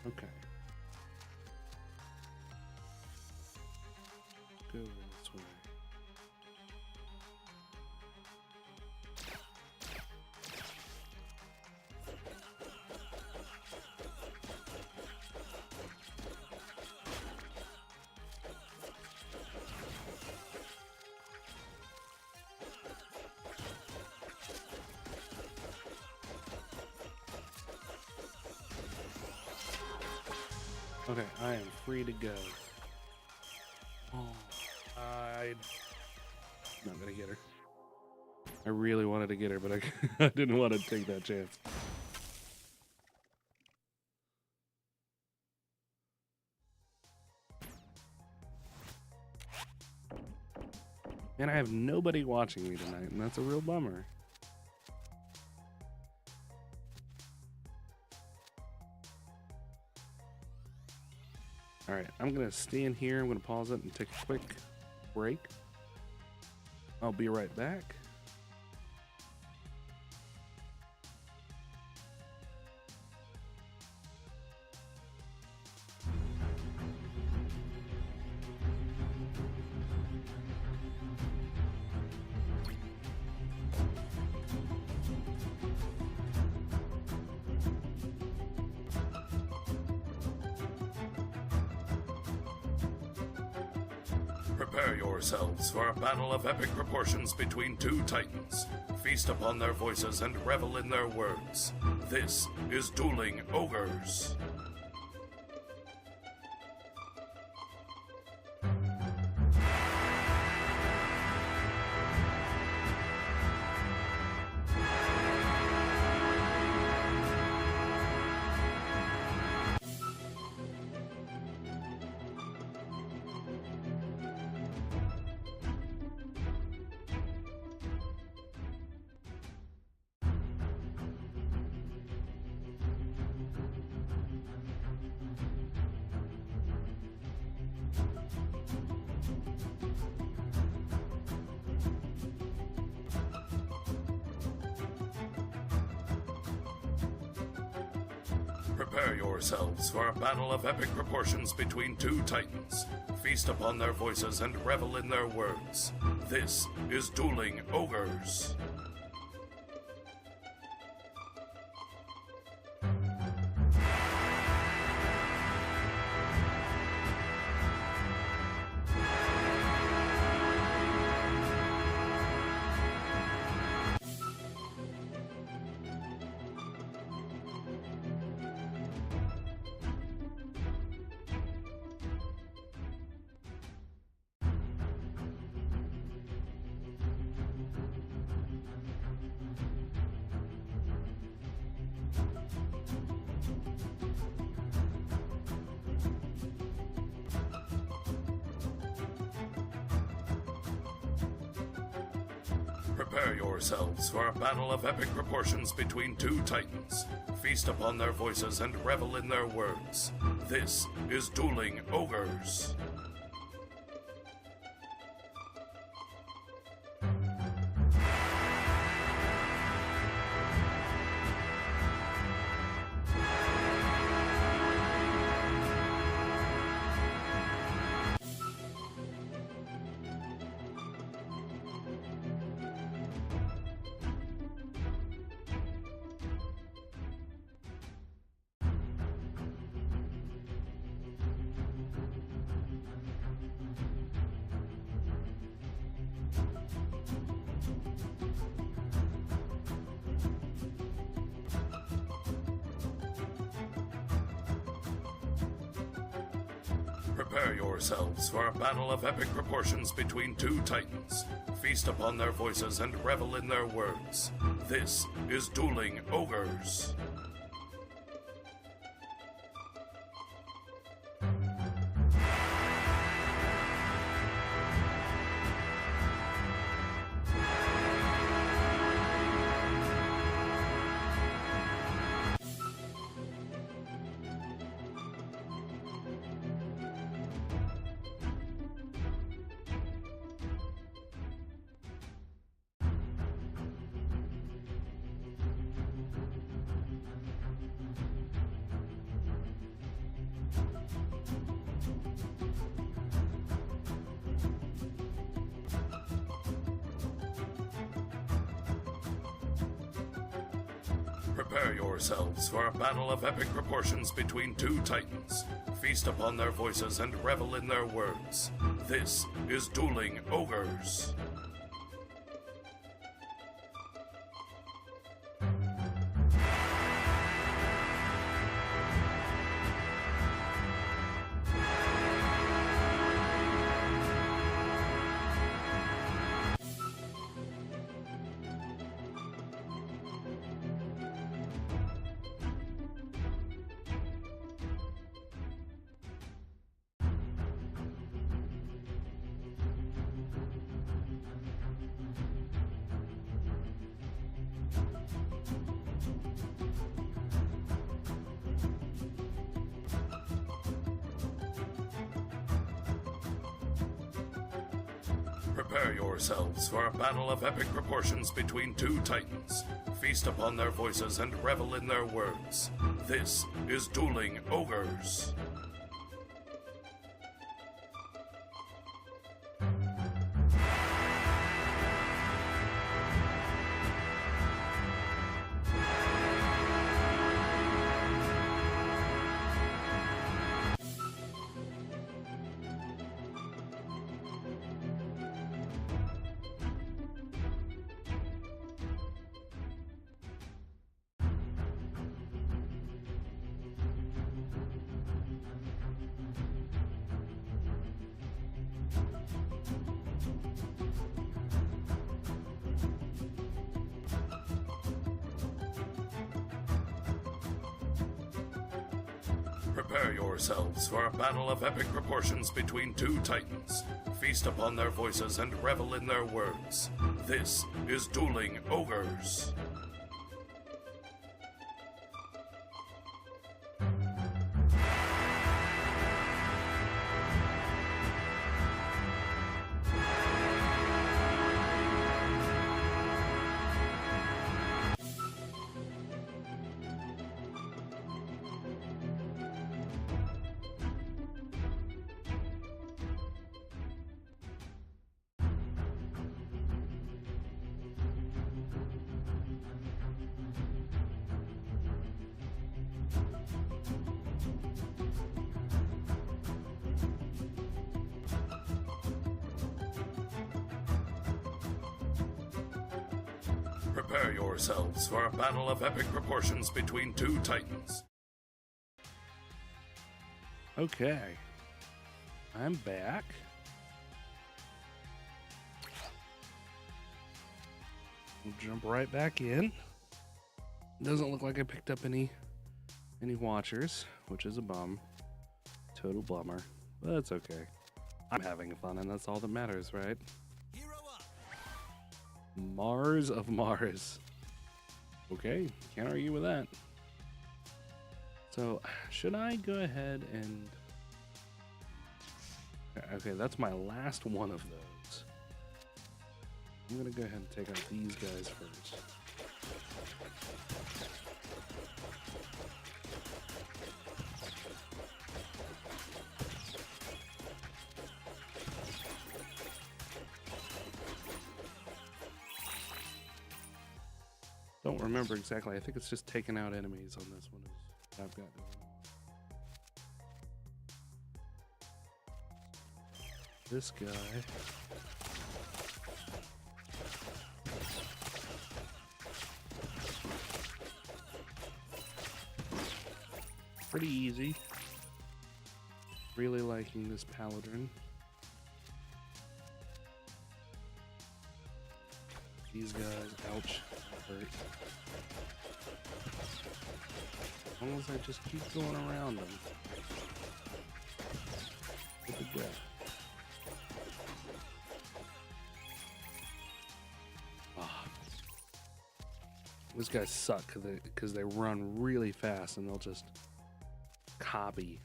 Speaker 1: Okay. Go this way. Okay, I am free to go. Oh, I'm not gonna get her. I really wanted to get her, but I didn't want to take that chance. And I have nobody watching me tonight, and that's a real bummer. All right, I'm gonna stand here. I'm gonna pause it and take a quick break. I'll be right back.
Speaker 3: Prepare yourselves for a battle of epic proportions between two titans. Feast upon their voices and revel in their words. This is Dueling Ogres. Prepare yourselves for a battle of epic proportions between two titans. Feast upon their voices and revel in their words. This is Dueling Ogres. Prepare yourselves for a battle of epic proportions between two titans. Feast upon their voices and revel in their words. This is Dueling Ogres. Prepare yourselves for a battle of epic proportions between two titans. Feast upon their voices and revel in their words. This is Dueling Ogres. Prepare yourselves for a battle of epic proportions between two titans. Feast upon their voices and revel in their words. This is Dueling Ogres. Prepare yourselves for a battle of epic proportions between two titans. Feast upon their voices and revel in their words. This is Dueling Ogres. Prepare yourselves for a battle of epic proportions between two titans. Feast upon their voices and revel in their words. This is Dueling Ogres. Prepare yourselves for a battle of epic proportions between two titans.
Speaker 1: Okay. I'm back. We'll jump right back in. Doesn't look like I picked up any watchers, which is a bum. Total bummer. But that's okay. I'm having fun, and that's all that matters, right? Mars of Mars. Okay, can't argue with that. So, should I go ahead and... Okay, that's my last one of those. I'm gonna go ahead and take out these guys first. Don't remember exactly. I think it's just taking out enemies on this one. I've got this guy. Pretty easy. Really liking this paladin. These guys, ouch, hurt. As long as I just keep going around them. Look at that. Ah. These guys suck because they run really fast and they'll just copy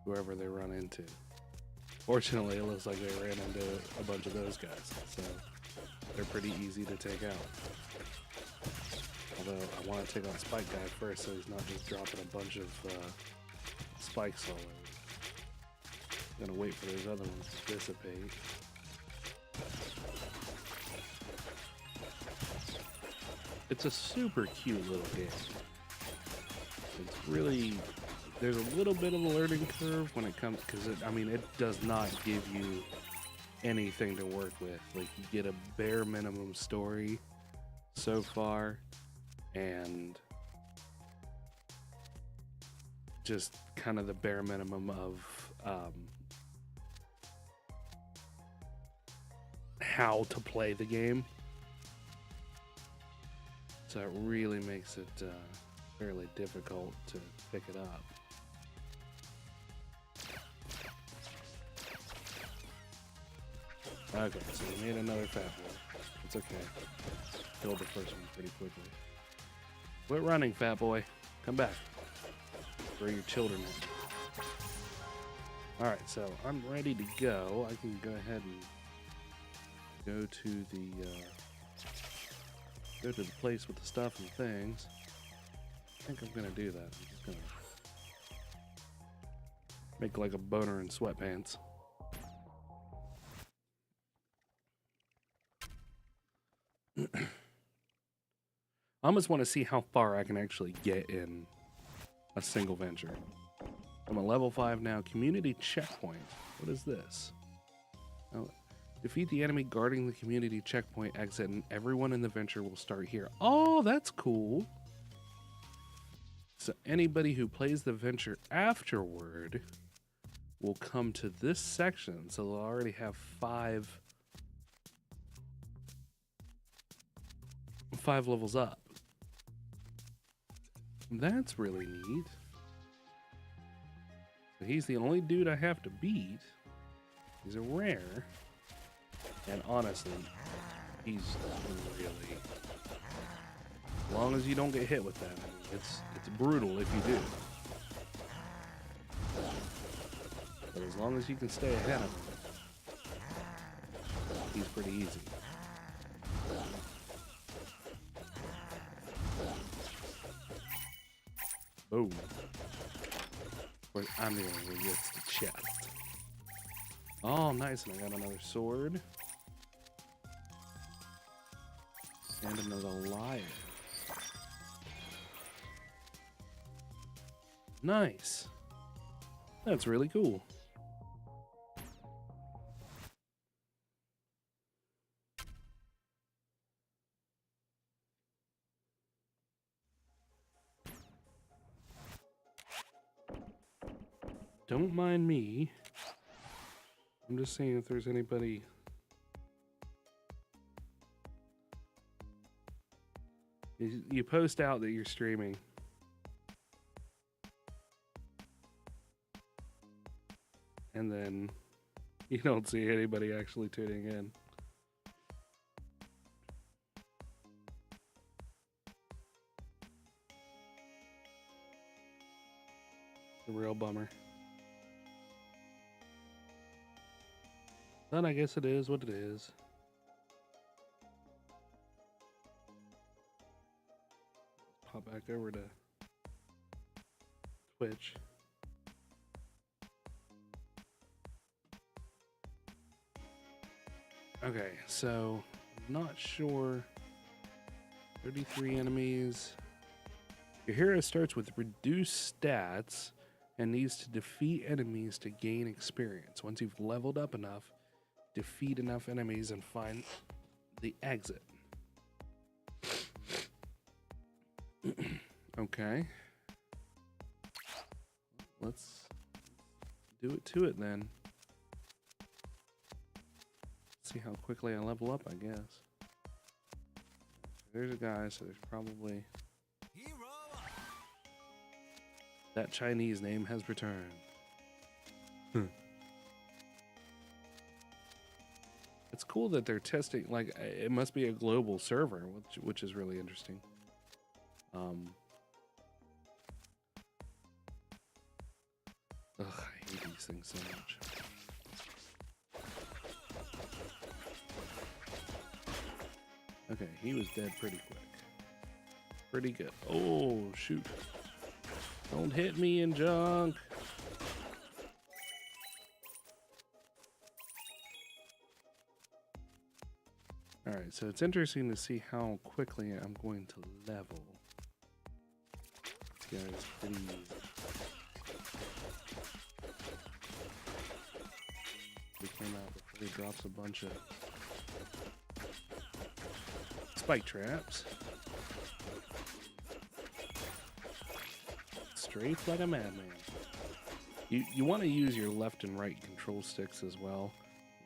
Speaker 1: whoever they run into. Fortunately, it looks like they ran into a bunch of those guys, so they're pretty easy to take out. Although I want to take on Spike Guy first so he's not just dropping a bunch of spikes all over. I'm gonna wait for those other ones to dissipate. It's a super cute little game. It's really, there's a little bit of a learning curve when it comes, because it does not give you anything to work with. Like, you get a bare minimum story so far, and just kind of the bare minimum of how to play the game. So it really makes it fairly difficult to pick it up. Okay, so we made another fat boy. It's okay. Killed the first one pretty quickly. Quit running, fat boy. Come back. Where are your children at? Alright, so I'm ready to go. I can go ahead and go to the place with the stuff and things. I think I'm gonna do that. I'm just gonna make like a boner in sweatpants. I almost want to see how far I can actually get in a single venture. I'm at level 5 now. Community checkpoint. What is this? Oh, defeat the enemy guarding the community checkpoint exit and everyone in the venture will start here. Oh, that's cool. So anybody who plays the venture afterward will come to this section. So they'll already have five levels up. That's really neat. So he's the only dude I have to beat. He's a rare. And honestly, he's really... As long as you don't get hit with that, I mean, it's brutal if you do. But as long as you can stay ahead of him, he's pretty easy. Boom. Of course, I'm the only one who gets the chest. Oh, nice, and I got another sword. And another lyre. Nice. That's really cool. Don't mind me. I'm just seeing if there's anybody. You post out that you're streaming. And then you don't see anybody actually tuning in. The real bummer. But I guess it is what it is. Pop back over to Twitch. Okay, so I'm not sure. 33 enemies. Your hero starts with reduced stats and needs to defeat enemies to gain experience. Once you've leveled up enough, defeat enough enemies and find the exit. Okay. Let's do it to it then. See how quickly I level up, I guess. There's a guy, so there's probably... That Chinese name has returned. It's cool that they're testing, like, it must be a global server, which is really interesting. Ugh, I hate these things so much. Okay, he was dead pretty quick. Pretty good. Oh, shoot. Don't hit me in junk. Alright, so it's interesting to see how quickly I'm going to level. This guy is pretty easy. He came out before he drops a bunch of spike traps. Strafe like a madman. You want to use your left and right control sticks as well.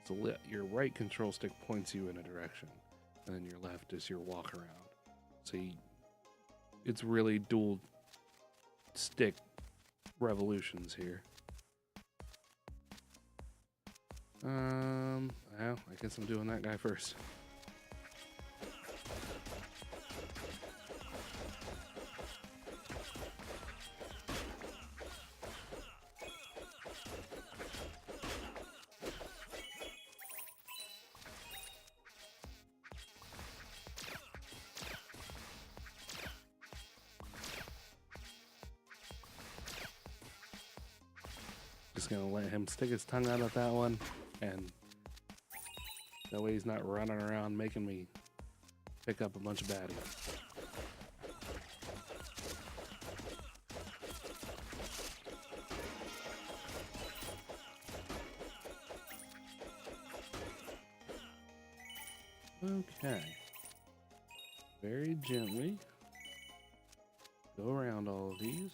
Speaker 1: So your right control stick points you in a direction, and then your left is your walk around. So it's really dual stick revolutions here. Well, I guess I'm doing that guy first. Just gonna let him stick his tongue out at that one, and that way he's not running around making me pick up a bunch of baddies. Okay. Very gently go around all of these.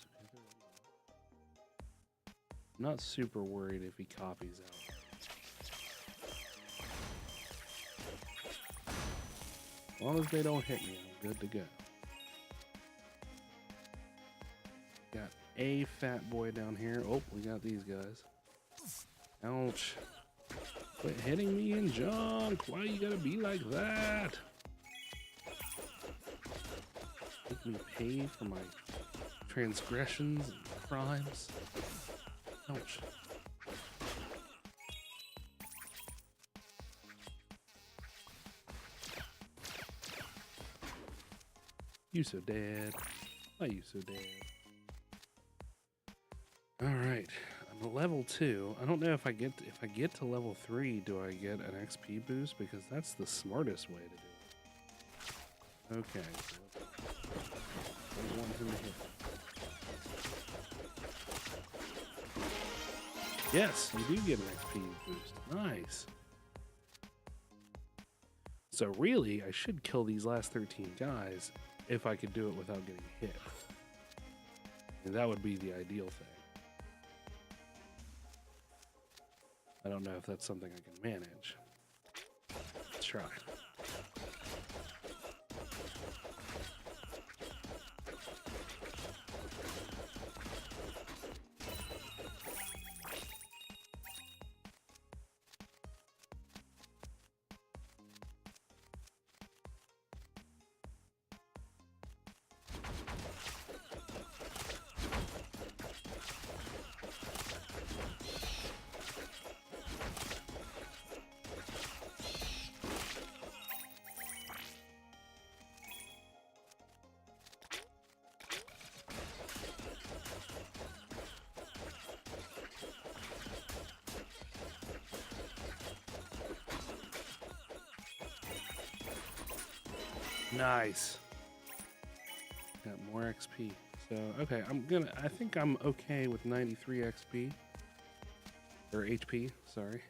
Speaker 1: I'm not super worried if he copies out. As long as they don't hit me, I'm good to go. Got a fat boy down here. Oh, we got these guys. Ouch. Quit hitting me in junk. Why you gotta be like that? Make me pay for my transgressions and crimes. Ouch. You so dead. Why you so dead? Alright. I'm at level 2. I don't know if I get to level 3, do I get an XP boost? Because that's the smartest way to do it. Okay. So I want him to hit. Yes, you do get an XP boost. Nice. So really, I should kill these last 13 guys if I could do it without getting hit. And that would be the ideal thing. I don't know if that's something I can manage. Let's try. Nice. Got more XP. So, okay, I think I'm okay with 93 XP. Or HP, sorry.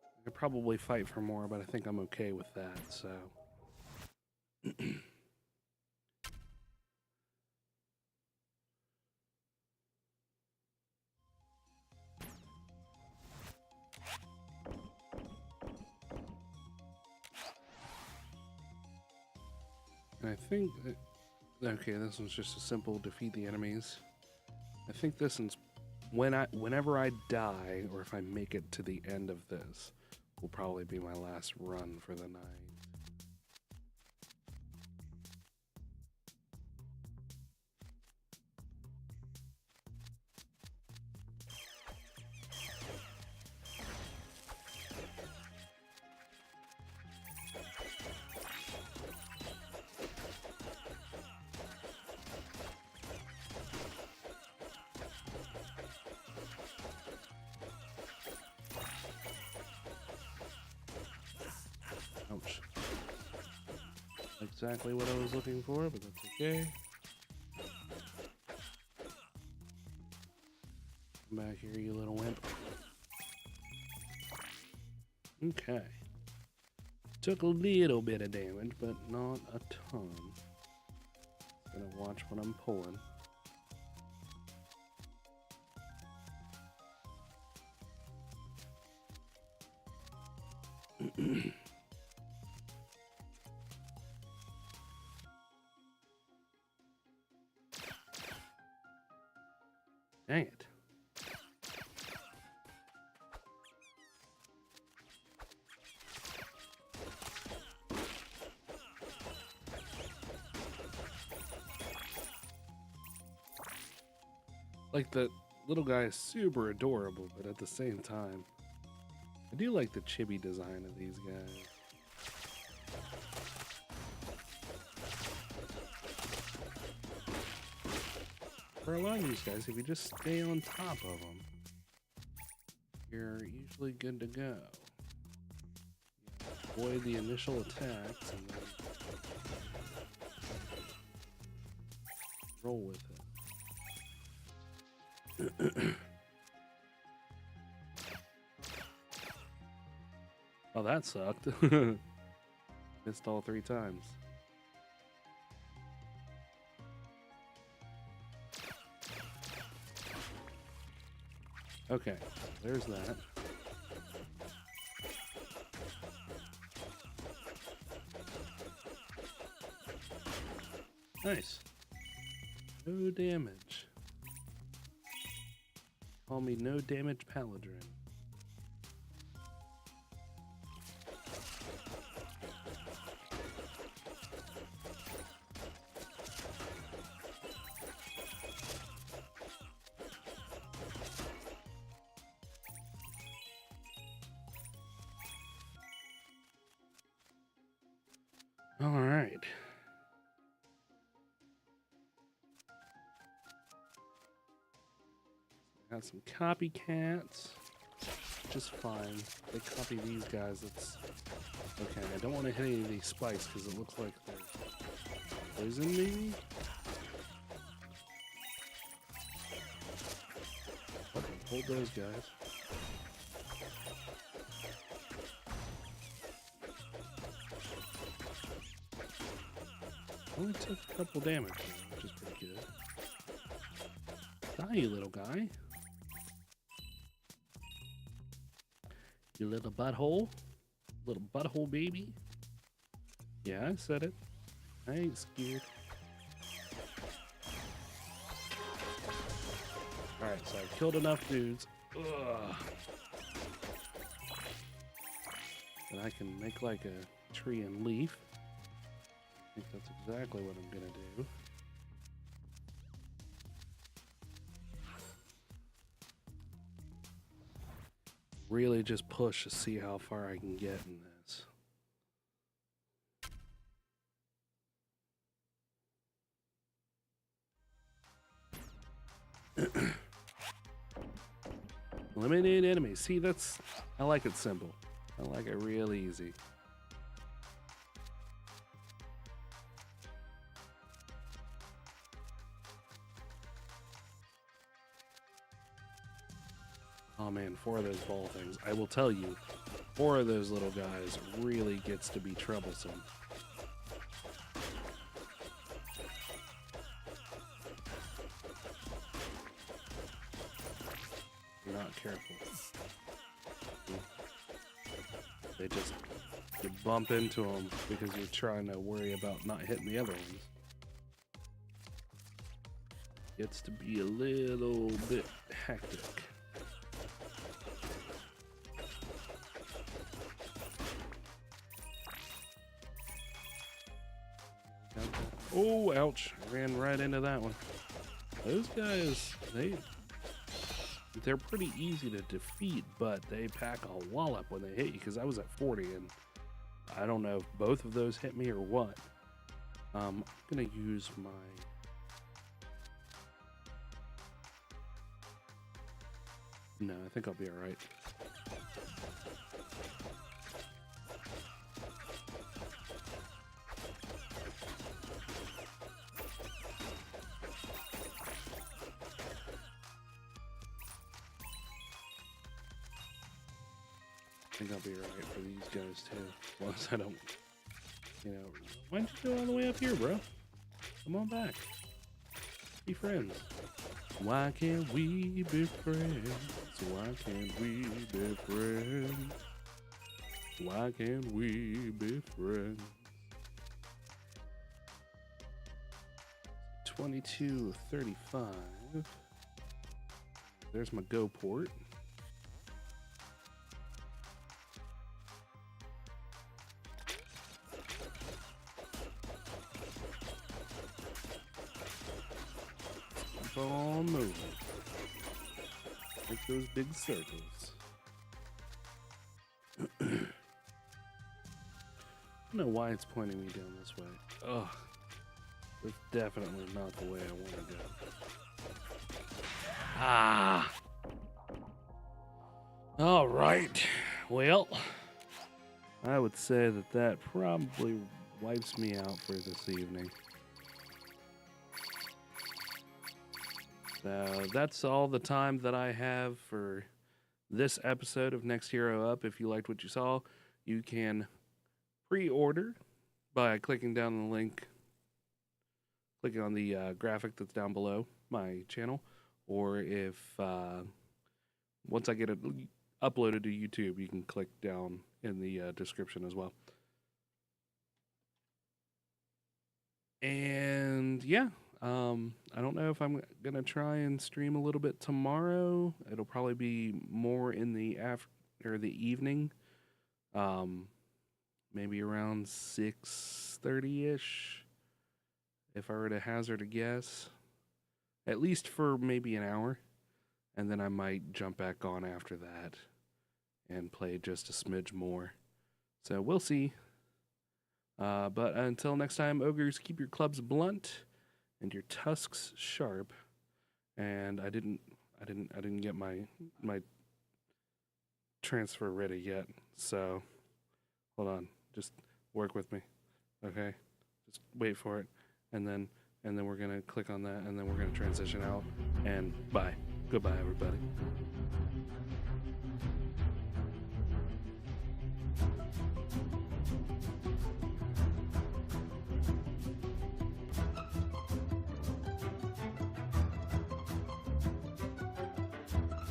Speaker 1: I could probably fight for more, but I think I'm okay with that, so. And I think that, okay, this one's just a simple defeat the enemies. I think this one's whenever I die, or if I make it to the end of this, will probably be my last run for the night. Ouch. Exactly what I was looking for, but that's okay. Come back here, you little wimp. Okay. Took a little bit of damage, but not a ton. Gonna watch what I'm pulling. Dang it. Like, the little guy is super adorable, but at the same time, I do like the chibi design of these guys. For a lot of these guys, if you just stay on top of them, you're usually good to go. Avoid the initial attacks and then roll with it. Oh, that sucked. Missed all 3 times. Okay, there's that. Nice. No damage. Call me no damage paladin. All right. Got some copycats. Just fine. They copy these guys. That's okay. I don't want to hit any of these spikes because it looks like they're poisoning me. Okay, hold those guys. Only took a couple damage, which is pretty good. Die, you little guy. You little butthole. Little butthole baby. Yeah, I said it. I ain't scared. Alright, so I've killed enough dudes. Ugh. And I can make like a tree and leaf. I think that's exactly what I'm gonna do. Really just push to see how far I can get in this. Eliminate enemies. See, I like it simple. I like it real easy. Oh man, 4 of those ball things. I will tell you, 4 of those little guys really gets to be troublesome. You're not careful. You bump into them because you're trying to worry about not hitting the other ones. Gets to be a little bit hectic. Oh, ouch. I ran right into that one. Those guys, they're pretty easy to defeat, but they pack a wallop when they hit you, because I was at 40, and I don't know if both of those hit me or what. I'm going to use my... No, I think I'll be alright. I think I'll be alright for these guys too. As long as I don't, why'd you go all the way up here, bro? Come on back. Be friends. Why can't we be friends? Why can't we be friends? Why can't we be friends? 22:35. There's my go port. Keep on moving. Make those big circles. I don't know why it's pointing me down this way. Ugh. That's definitely not the way I want to go. Ah! Alright. Well, I would say that probably wipes me out for this evening. So that's all the time that I have for this episode of Next Hero Up. If you liked what you saw, you can pre-order by clicking down the link, clicking on the graphic that's down below my channel, or if once I get it uploaded to YouTube, you can click down in the description as well. And yeah, I don't know if I'm gonna try and stream a little bit tomorrow. It'll probably be more in the the evening. Maybe around 6:30ish, if I were to hazard a guess. At least for maybe an hour, and then I might jump back on after that and play just a smidge more. So we'll see. But until next time, ogres, keep your clubs blunt and your tusks sharp. And I didn't get my transfer ready yet. So hold on, just work with me, okay? Just wait for it, and then we're gonna click on that, and then we're gonna transition out. And bye, goodbye, everybody.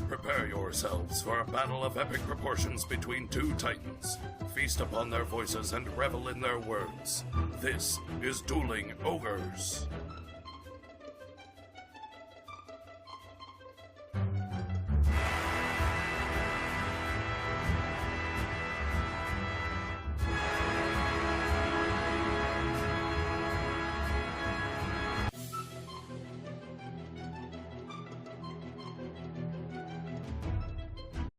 Speaker 3: Prepare yourselves for a battle of epic proportions between two titans. Feast upon their voices and revel in their words. This is Dueling Ogres.